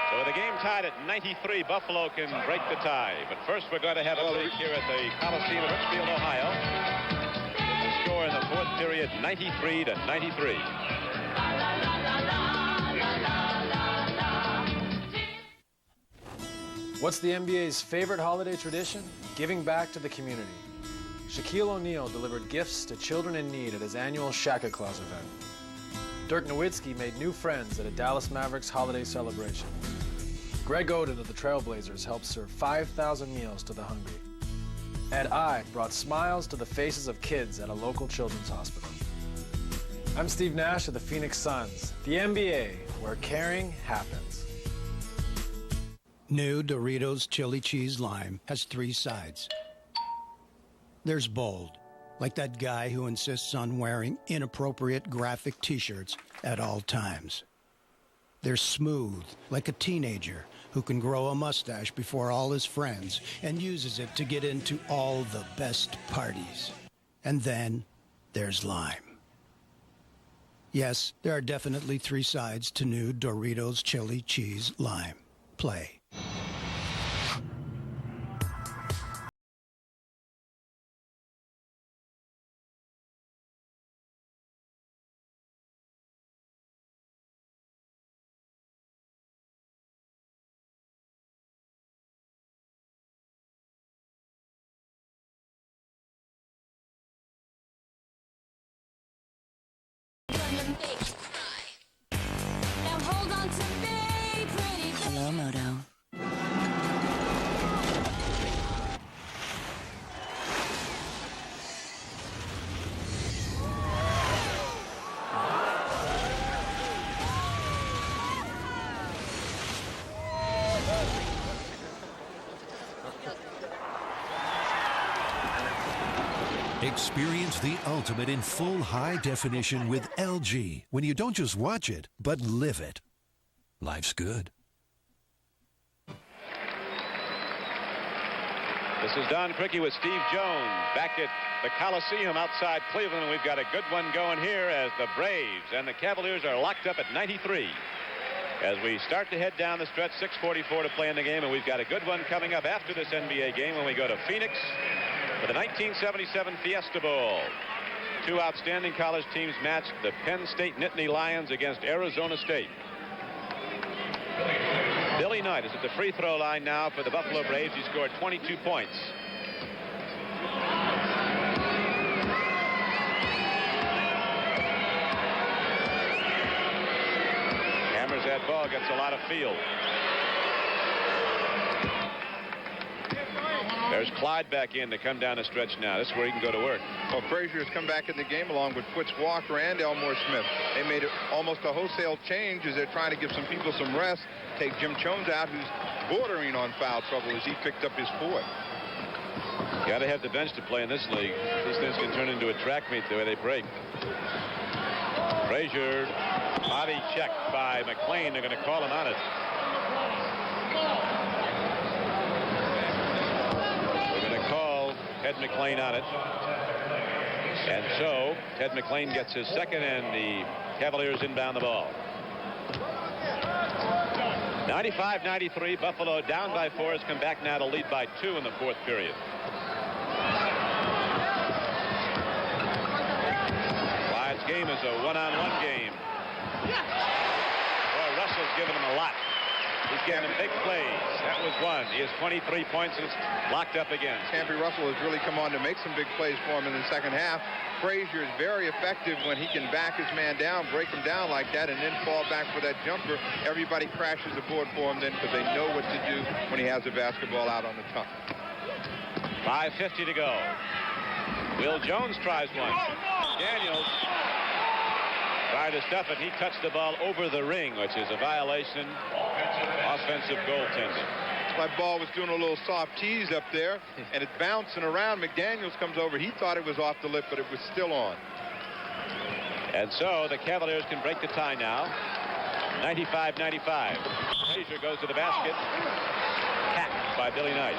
So with the game tied at 93, Buffalo can break the tie. But first we're going to have a break here at the Coliseum in Richfield, Ohio. With the score in the 4th period, 93-93. What's the NBA's favorite holiday tradition? Giving back to the community. Shaquille O'Neal delivered gifts to children in need at his annual Shaka Claus event. Dirk Nowitzki made new friends at a Dallas Mavericks holiday celebration. Greg Oden of the Trailblazers helped serve 5,000 meals to the hungry. Ed I brought smiles to the faces of kids at a local children's hospital. I'm Steve Nash of the Phoenix Suns, the NBA, where caring happens. New Doritos Chili Cheese Lime has 3 sides. There's bold, like that guy who insists on wearing inappropriate graphic t-shirts at all times. There's smooth, like a teenager who can grow a mustache before all his friends and uses it to get into all the best parties. And then there's lime. Yes, there are definitely 3 sides to new Doritos Chili Cheese Lime. Play. Hello, Moto. Experience the ultimate in full high definition with LG when you don't just watch it, but live it. Life's good. This is Don Criqui with Steve Jones back at the Coliseum outside Cleveland, and we've got a good one going here as the Braves and the Cavaliers are locked up at 93. As we start to head down the stretch, 6:44 to play in the game, and we've got a good one coming up after this NBA game when we go to Phoenix for the 1977 Fiesta Bowl. 2 outstanding college teams matched, the Penn State Nittany Lions against Arizona State. Billy Knight is at the free throw line now for the Buffalo Braves. He scored 22 points. Hammers that ball, gets a lot of field. There's Clyde back in to come down the stretch now. This is where he can go to work. Well, Frazier has come back in the game along with Fritz Walker and Elmore Smith. They made it almost a wholesale change as they're trying to give some people some rest. Take Jim Jones out, who's bordering on foul trouble as he picked up his 4th. Got to have the bench to play in this league. These things can turn into a track meet the way they break. Frazier, body check by McClain. They're going to call him on it. Ted McClain on it. And so Ted McClain gets his 2nd, and the Cavaliers inbound the ball. 95-93, Buffalo down by 4 has come back now to lead by 2 in the 4th period. game is a one-on-one game. Boy, Russell's given him a lot. He's getting him big plays. That was one. He has 23 points and it's locked up again. Campy Russell has really come on to make some big plays for him in the second half. Frazier is very effective when he can back his man down, break him down like that, and then fall back for that jumper. Everybody crashes the board for him then because they know what to do when he has the basketball out on the top. 5:50 to go. Will Jones tries one. Daniels tried to stuff it. He touched the ball over the ring, which is a violation. Offensive goaltending. My ball was doing a little soft tease up there, and it's bouncing around. McDaniels comes over. He thought it was off the lip, but it was still on. And so the Cavaliers can break the tie now. 95-95. Frazier goes to the basket. Hacked by Billy Knight.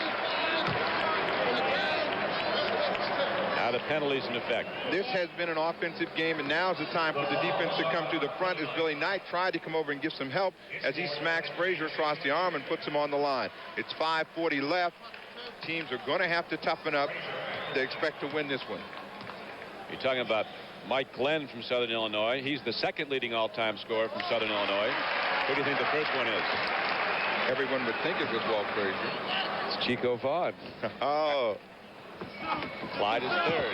Now the penalties in effect. This has been an offensive game, and now's the time for the defense to come to the front as Billy Knight tried to come over and give some help as he smacks Frazier across the arm and puts him on the line. It's 5:40 left. Teams are going to have to toughen up. They expect to win this one. You're talking about Mike Glenn from Southern Illinois. He's the second leading all-time scorer from Southern Illinois. Who do you think the first one is? Everyone would think it was Walt Frazier. It's Chico Vaughn. Oh. Clyde is third.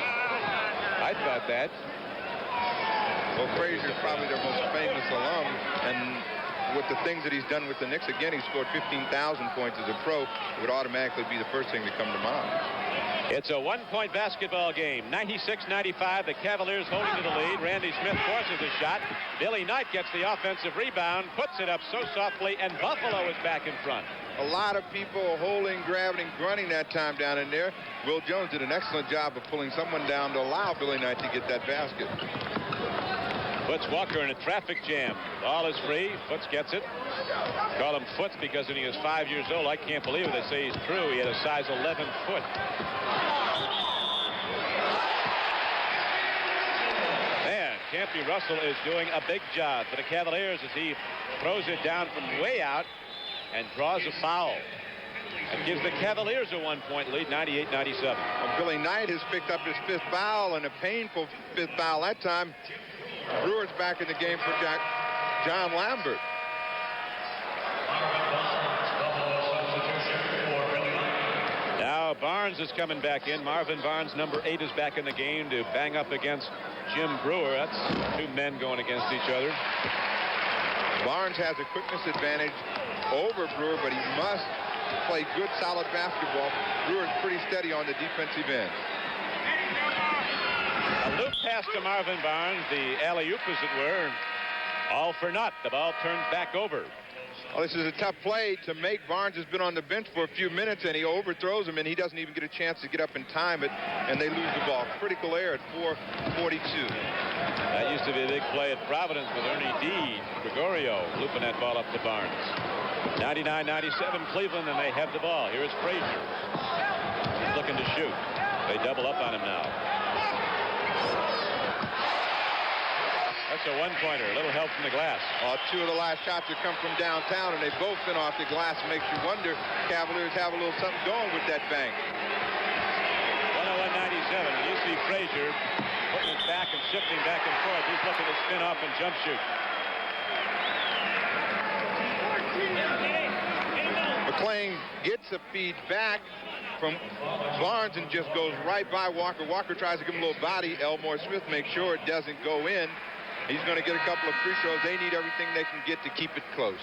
I thought that. Well, Frazier is probably their most famous alum, and with the things that he's done with the Knicks, again, he scored 15,000 points as a pro. It would automatically be the first thing to come to mind. It's a one-point basketball game. 96-95. The Cavaliers holding to the lead. Randy Smith forces a shot. Billy Knight gets the offensive rebound, puts it up so softly, and Buffalo is back in front. A lot of people holding, grabbing, and grunting that time down in there. Will Jones did an excellent job of pulling someone down to allow Billy Knight to get that basket. Foots Walker in a traffic jam. Ball is free. Foots gets it. Call him Foots because when he was 5 years old, I can't believe it. They say he's true. He had a size 11 foot. Man, Campy Russell is doing a big job for the Cavaliers as he throws it down from way out and draws a foul. And gives the Cavaliers a one-point lead, 98-97. Well, Billy Knight has picked up his fifth foul, and a painful fifth foul that time. Brewer's back in the game for John Lambert. Now Barnes is coming back in. Marvin Barnes, number 8, is back in the game to bang up against Jim Brewer. That's two men going against each other. Barnes has a quickness advantage over Brewer, but he must play good, solid basketball. Brewer's pretty steady on the defensive end. A loop pass to Marvin Barnes, the alley-oop, as it were. All for naught. The ball turns back over. Well, this is a tough play to make. Barnes has been on the bench for a few minutes, and he overthrows him, and he doesn't even get a chance to get up and time it, and they lose the ball. Critical error at 4:42. That used to be a big play at Providence with Ernie D. Gregorio looping that ball up to Barnes. 99-97 Cleveland, and they have the ball. Here is Frazier. He's looking to shoot. They double up on him now. That's a one-pointer. A little help from the glass. Two of the last shots have come from downtown, and they've both been off the glass. Makes you wonder. Cavaliers have a little something going with that bank. 101-97. You see Frazier putting his back and shifting back and forth. He's looking to spin off and jump shoot. McClain gets a feed back from Barnes and just goes right by Walker. Walker tries to give him a little body. Elmore Smith makes sure it doesn't go in. He's going to get a couple of free throws. They need everything they can get to keep it close.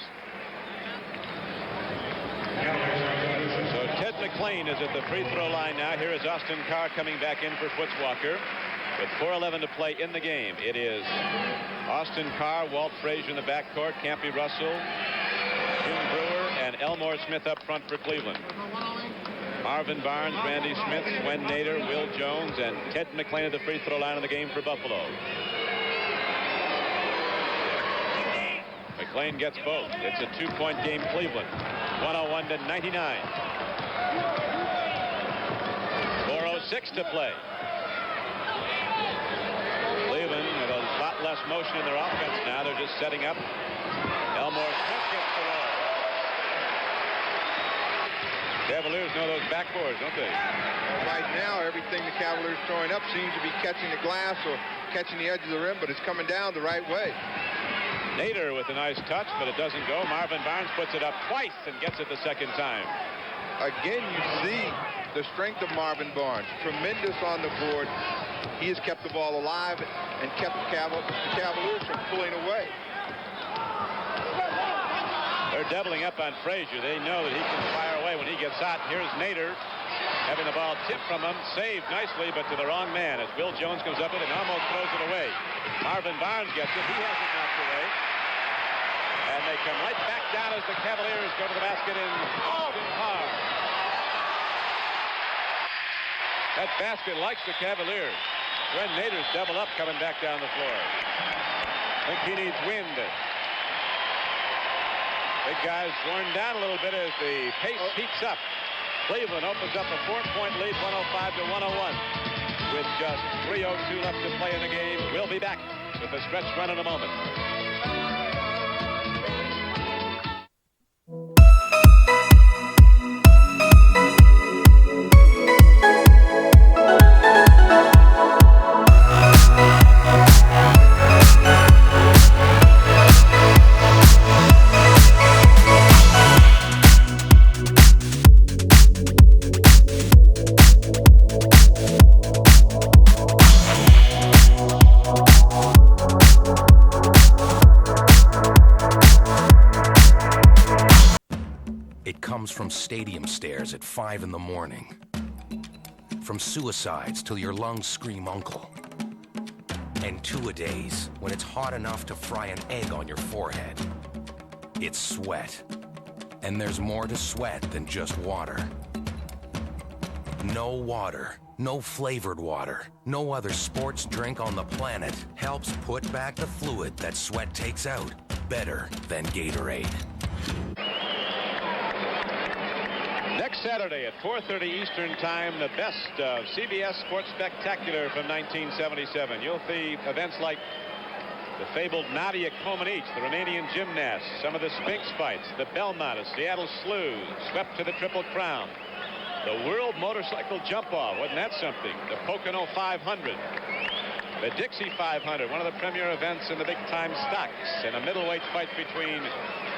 So Ted McClain is at the free throw line now. Here is Austin Carr coming back in for Foots Walker. With 4:11 to play in the game, it is Austin Carr, Walt Frazier in the backcourt, Campy Russell, Jim Brewer, and Elmore Smith up front for Cleveland. Marvin Barnes, Randy Smith, Swen Nader, Will Jones, and Ted McClain at the free throw line in the game for Buffalo. McClain gets both. It's a two-point game, Cleveland. 101-99. 4:06 to play. Cleveland with a lot less motion in their offense now. They're just setting up. Elmore Smith gets the ball. Cavaliers know those backboards, don't they? Well, right now, far, everything the Cavaliers throwing up seems to be catching the glass or catching the edge of the rim, but it's coming down the right way. Nader with a nice touch, but it doesn't go. Marvin Barnes puts it up twice and gets it the second time. Again, you see the strength of Marvin Barnes. Tremendous on the board. He has kept the ball alive and kept the Cavaliers from pulling away. They're doubling up on Frazier. They know that he can fire away when he gets hot. Here's Nader having the ball tipped from him. Saved nicely, but to the wrong man as Will Jones comes up with it and almost throws it away. Marvin Barnes gets it. He has it knocked away. And they come right back down as the Cavaliers go to the basket in hard. That basket likes the Cavaliers. Ren Nader's double up coming back down the floor. I think he needs wind. Big guy's worn down a little bit as the pace heats up. Cleveland opens up a 4-point lead, 105-101. With just 3:02 left to play in the game. We'll be back with a stretch run in a moment. From stadium stairs at 5 in the morning. From suicides till your lungs scream uncle. And two-a-days when it's hot enough to fry an egg on your forehead. It's sweat. And there's more to sweat than just water. No water, no flavored water, no other sports drink on the planet helps put back the fluid that sweat takes out better than Gatorade. Next Saturday at 4:30 Eastern Time, the best of CBS Sports Spectacular from 1977. You'll see events like the fabled Nadia Comaneci, the Romanian gymnast, some of the Sphinx fights, the Belmont of Seattle Slews, swept to the Triple Crown, the World Motorcycle Jump-Off, wasn't that something? The Pocono 500, the Dixie 500, one of the premier events in the big-time stocks, and a middleweight fight between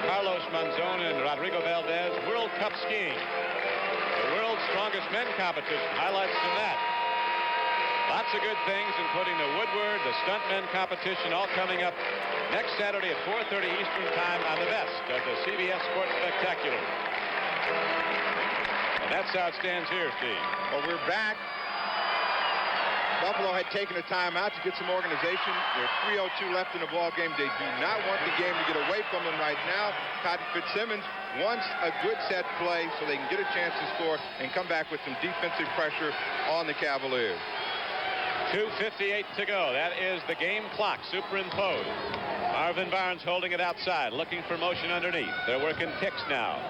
Carlos Monzon and Rodrigo Valdez, World Cup skiing, the world's strongest men competition, highlights from that. Lots of good things, including the Woodward, the stuntmen competition, all coming up next Saturday at 4:30 Eastern Time on the best of the CBS Sports Spectacular. And that's how it stands here, Steve. Well, we're back. Buffalo had taken a timeout to get some organization. There's 3:02 left in the ball game. They do not want the game to get away from them right now. Cotton Fitzsimmons wants a good set play so they can get a chance to score and come back with some defensive pressure on the Cavaliers. 2:58 to go. That is the game clock superimposed. Marvin Barnes holding it outside, looking for motion underneath. They're working picks now.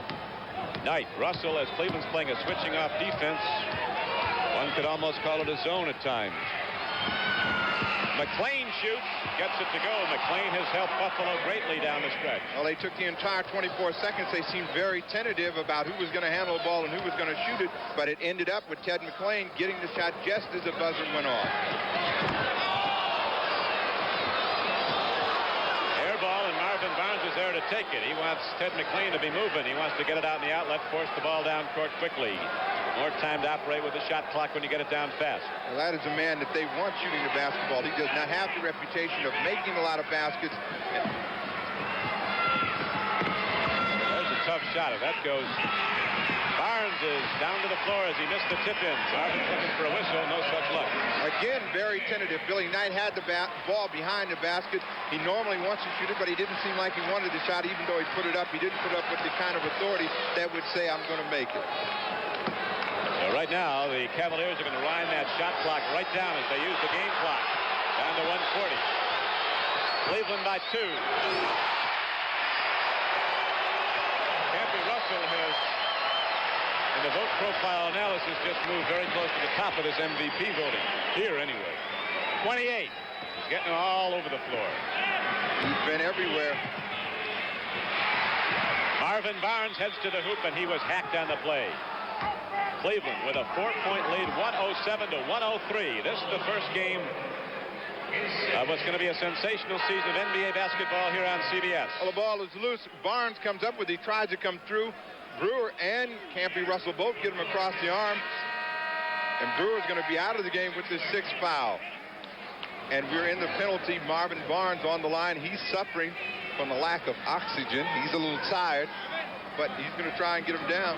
Knight, Russell, as Cleveland's playing a switching off defense. One could almost call it a zone at times. McClain shoots, gets it to go. McClain has helped Buffalo greatly down the stretch. Well, they took the entire 24 seconds. They seemed very tentative about who was going to handle the ball and who was going to shoot it, but it ended up with Ted McClain getting the shot just as the buzzer went off. Air ball, and Marvin Barnes is there to take it. He wants Ted McClain to be moving. He wants to get it out in the outlet, force the ball down court quickly. More time to operate with the shot clock when you get it down fast. Well, that is a man that they want shooting the basketball. He does not have the reputation of making a lot of baskets. There's a tough shot. If that goes, Barnes is down to the floor as he missed the tip-in. Marvin's looking for a whistle. No such luck. Again, very tentative. Billy Knight had the ball behind the basket. He normally wants to shoot it, but he didn't seem like he wanted the shot, even though he put it up. He didn't put it up with the kind of authority that would say, I'm going to make it. So right now, the Cavaliers are going to wind that shot clock right down as they use the game clock. Down to 1:40. Cleveland by 2. Campy Russell has, in the vote profile analysis, just moved very close to the top of this MVP voting. Here, anyway. 28. He's getting all over the floor. He's been everywhere. Marvin Barnes heads to the hoop, and he was hacked on the play. Cleveland with a 4-point lead, 107 to 103. This is the first game of what's going to be a sensational season of NBA basketball here on CBS. Well, the ball is loose. Barnes comes up with it. He tries to come through. Brewer and Campy Russell both get him across the arm. And Brewer's going to be out of the game with his 6th foul. And we're in the penalty. Marvin Barnes on the line. He's suffering from the lack of oxygen. He's a little tired, but he's going to try and get him down.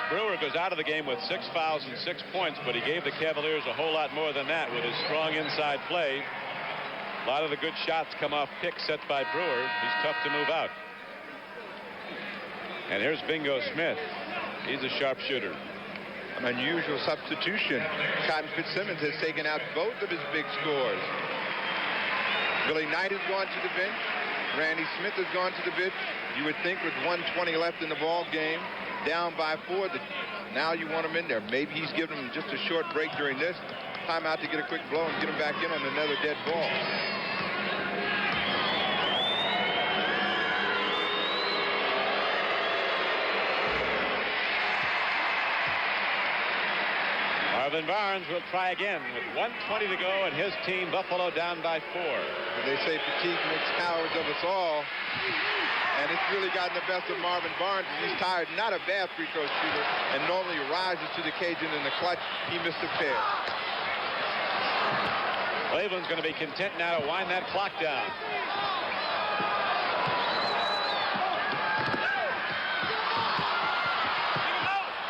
Brewer goes out of the game with 6 fouls and 6 points, but he gave the Cavaliers a whole lot more than that with his strong inside play. A lot of the good shots come off picks set by Brewer. He's tough to move out. And here's Bingo Smith. He's a sharpshooter. An unusual substitution. Cotton Fitzsimmons has taken out both of his big scores. Billy Knight has gone to the bench. Randy Smith has gone to the bench. You would think with 1:20 left in the ball game, down by 4, that now you want him in there. Maybe he's giving him just a short break during this timeout to get a quick blow and get him back in on another dead ball. Marvin Barnes will try again with 1:20 to go, and his team, Buffalo, down by 4. They say fatigue makes cowards of us all, and it's really gotten the best of Marvin Barnes. He's tired. Not a bad free throw shooter, and normally rises to the occasion in the clutch. He missed a pair. Cleveland's going to be content now to wind that clock down.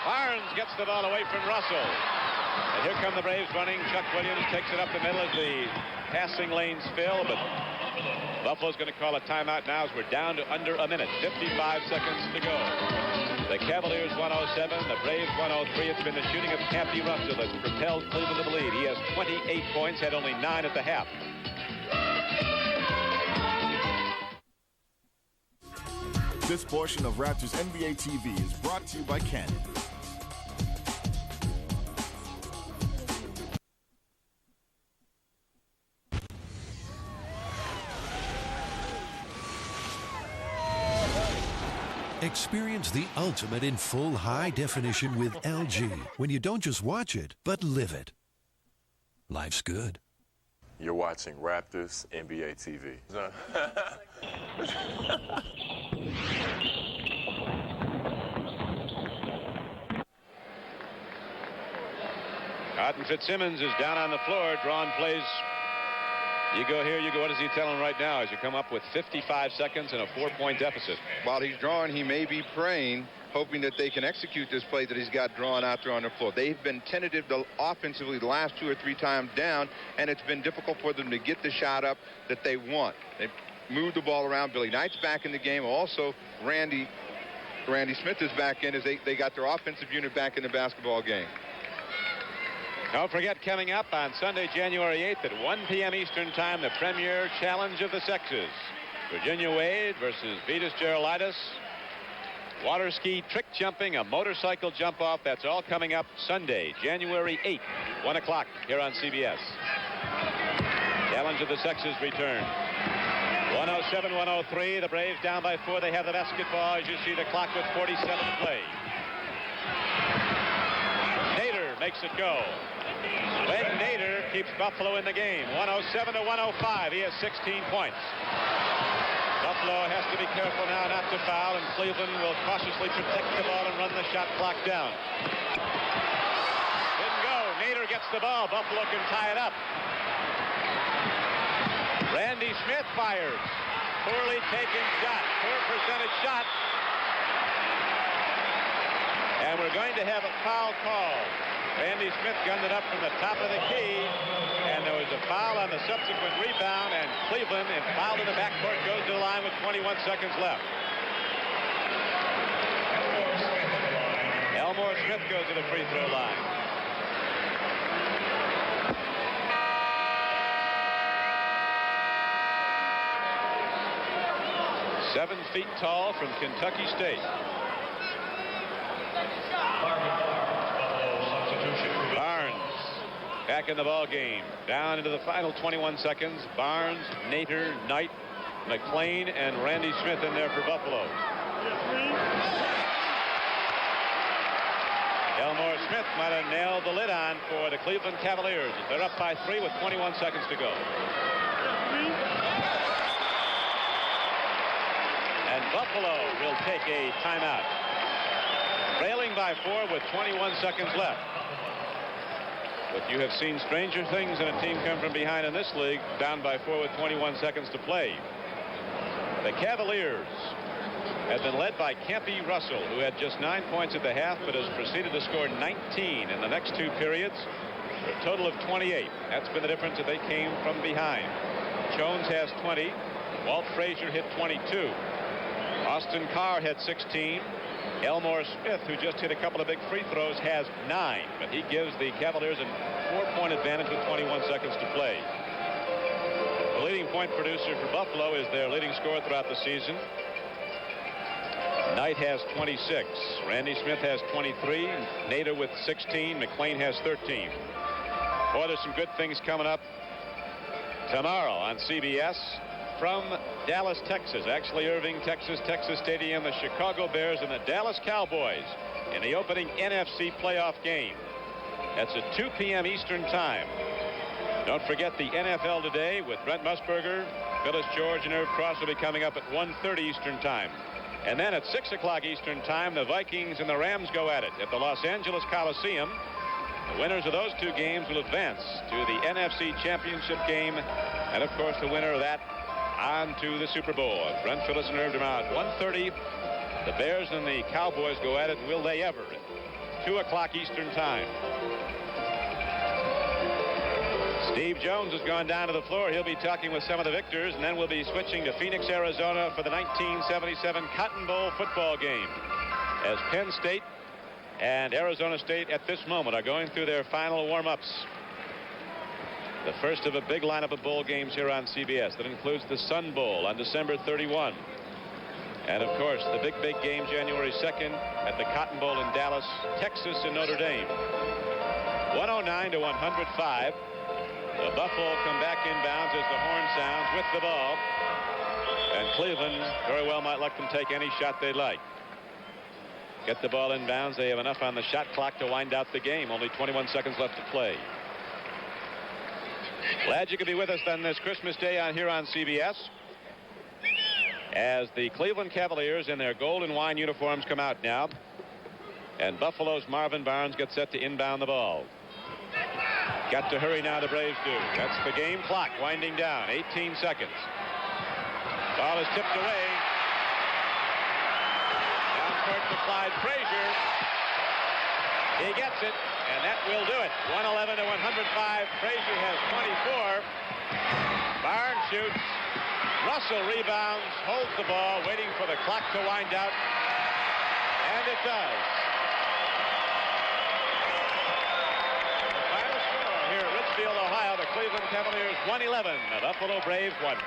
Barnes gets the ball away from Russell. And here come the Braves running. Chuck Williams takes it up the middle as the passing lanes fill, but Buffalo's going to call a timeout now as we're down to under a minute. 55 seconds to go. The Cavaliers 107, the Braves 103. It's been the shooting of Campy Russell that's propelled Cleveland to the lead. He has 28 points, had only 9 at the half. This portion of Raptors NBA TV is brought to you by Canon. Experience the ultimate in full high definition with LG when you don't just watch it, but live it. Life's good. You're watching Raptors NBA TV. Cotton Fitzsimmons is down on the floor, drawing plays. You go here, you go. What is he telling right now as you come up with 55 seconds and a 4-point deficit? While he's drawing, he may be praying, hoping that they can execute this play that he's got drawn out there on the floor. They've been tentative offensively the last 2 or 3 times down, and it's been difficult for them to get the shot up that they want. They've moved the ball around. Billy Knight's back in the game. Also, Randy Smith is back in as they got their offensive unit back in the basketball game. Don't forget, coming up on Sunday, January 8th at 1 p.m. Eastern Time, the premier challenge of the sexes. Virginia Wade versus Vitas Gerulaitis. Water ski, trick jumping, a motorcycle jump off. That's all coming up Sunday, January 8th, 1 o'clock here on CBS. Challenge of the sexes return. 107-103. The Braves down by 4. They have the basketball as you see the clock with 47 to play. Nader makes it go. Len Nader keeps Buffalo in the game. 107-105. He has 16 points. Buffalo has to be careful now not to foul, and Cleveland will cautiously protect the ball and run the shot clock down. Didn't go. Nader gets the ball. Buffalo can tie it up. Randy Smith fires. Poorly taken shot. Poor percentage shot. And we're going to have a foul call. Randy Smith gunned it up from the top of the key, and there was a foul on the subsequent rebound, and Cleveland, and fouled in the backcourt, goes to the line with 21 seconds left. Elmore Smith goes to the free throw line. Seven feet tall from Kentucky State. Barnes back in the ball game. Down into the final 21 seconds. Barnes, Nader, Knight, McClain, and Randy Smith in there for Buffalo. Elmore Smith might have nailed the lid on for the Cleveland Cavaliers. They're up by 3 with 21 seconds to go. And Buffalo will take a timeout. Trailing by 4 with 21 seconds left. But you have seen stranger things in a team come from behind in this league, down by 4 with 21 seconds to play. The Cavaliers have been led by Campy Russell, who had just 9 points at the half, but has proceeded to score 19 in the next 2 periods, for a total of 28. That's been the difference that they came from behind. Jones has 20. Walt Frazier hit 22. Austin Carr had 16. Elmore Smith, who just hit a couple of big free throws, has 9, but he gives the Cavaliers a 4-point advantage with 21 seconds to play. The leading point producer for Buffalo is their leading scorer throughout the season. Knight has 26. Randy Smith has 23. Nader with 16. McClain has 13. Boy, there's some good things coming up tomorrow on CBS. From Dallas, Texas, actually Irving, Texas Stadium, the Chicago Bears and the Dallas Cowboys in the opening NFC playoff game. That's at 2 p.m. Eastern time. Don't forget the NFL Today with Brent Musburger, Phyllis George, and Irv Cross will be coming up at 1:30 Eastern time. And then at 6 o'clock Eastern time, the Vikings and the Rams go at it at the Los Angeles Coliseum. The winners of those 2 games will advance to the NFC Championship game. And, of course, the winner of that on to the Super Bowl. Brent, Phyllis, and Irv tomorrow at 1:30. The Bears and the Cowboys go at it. Will they ever? At 2 o'clock Eastern time. Steve Jones has gone down to the floor. He'll be talking with some of the victors, and then we'll be switching to Phoenix, Arizona for the 1977 Cotton Bowl football game, as Penn State and Arizona State at this moment are going through their final warm-ups. The first of a big lineup of bowl games here on CBS. That includes the Sun Bowl on December 31. And, of course, the big game January 2nd at the Cotton Bowl in Dallas, Texas, and Notre Dame. 109 to 105. The Buffalo come back inbounds as the horn sounds with the ball. And Cleveland very well might let them take any shot they'd like. Get the ball inbounds. They have enough on the shot clock to wind out the game. Only 21 seconds left to play. Glad you could be with us on this Christmas Day here on CBS. As the Cleveland Cavaliers in their gold and wine uniforms come out now. And Buffalo's Marvin Barnes gets set to inbound the ball. Got to hurry now, the Braves do. That's the game clock winding down. 18 seconds. Ball is tipped away. Down court to Clyde Frazier. He gets it, and that will do it. 111 to 105. Frazier has 24. Barnes shoots. Russell rebounds, holds the ball, waiting for the clock to wind out. And it does. The final score here at Richfield, Ohio, the Cleveland Cavaliers 111, the Buffalo Braves 105.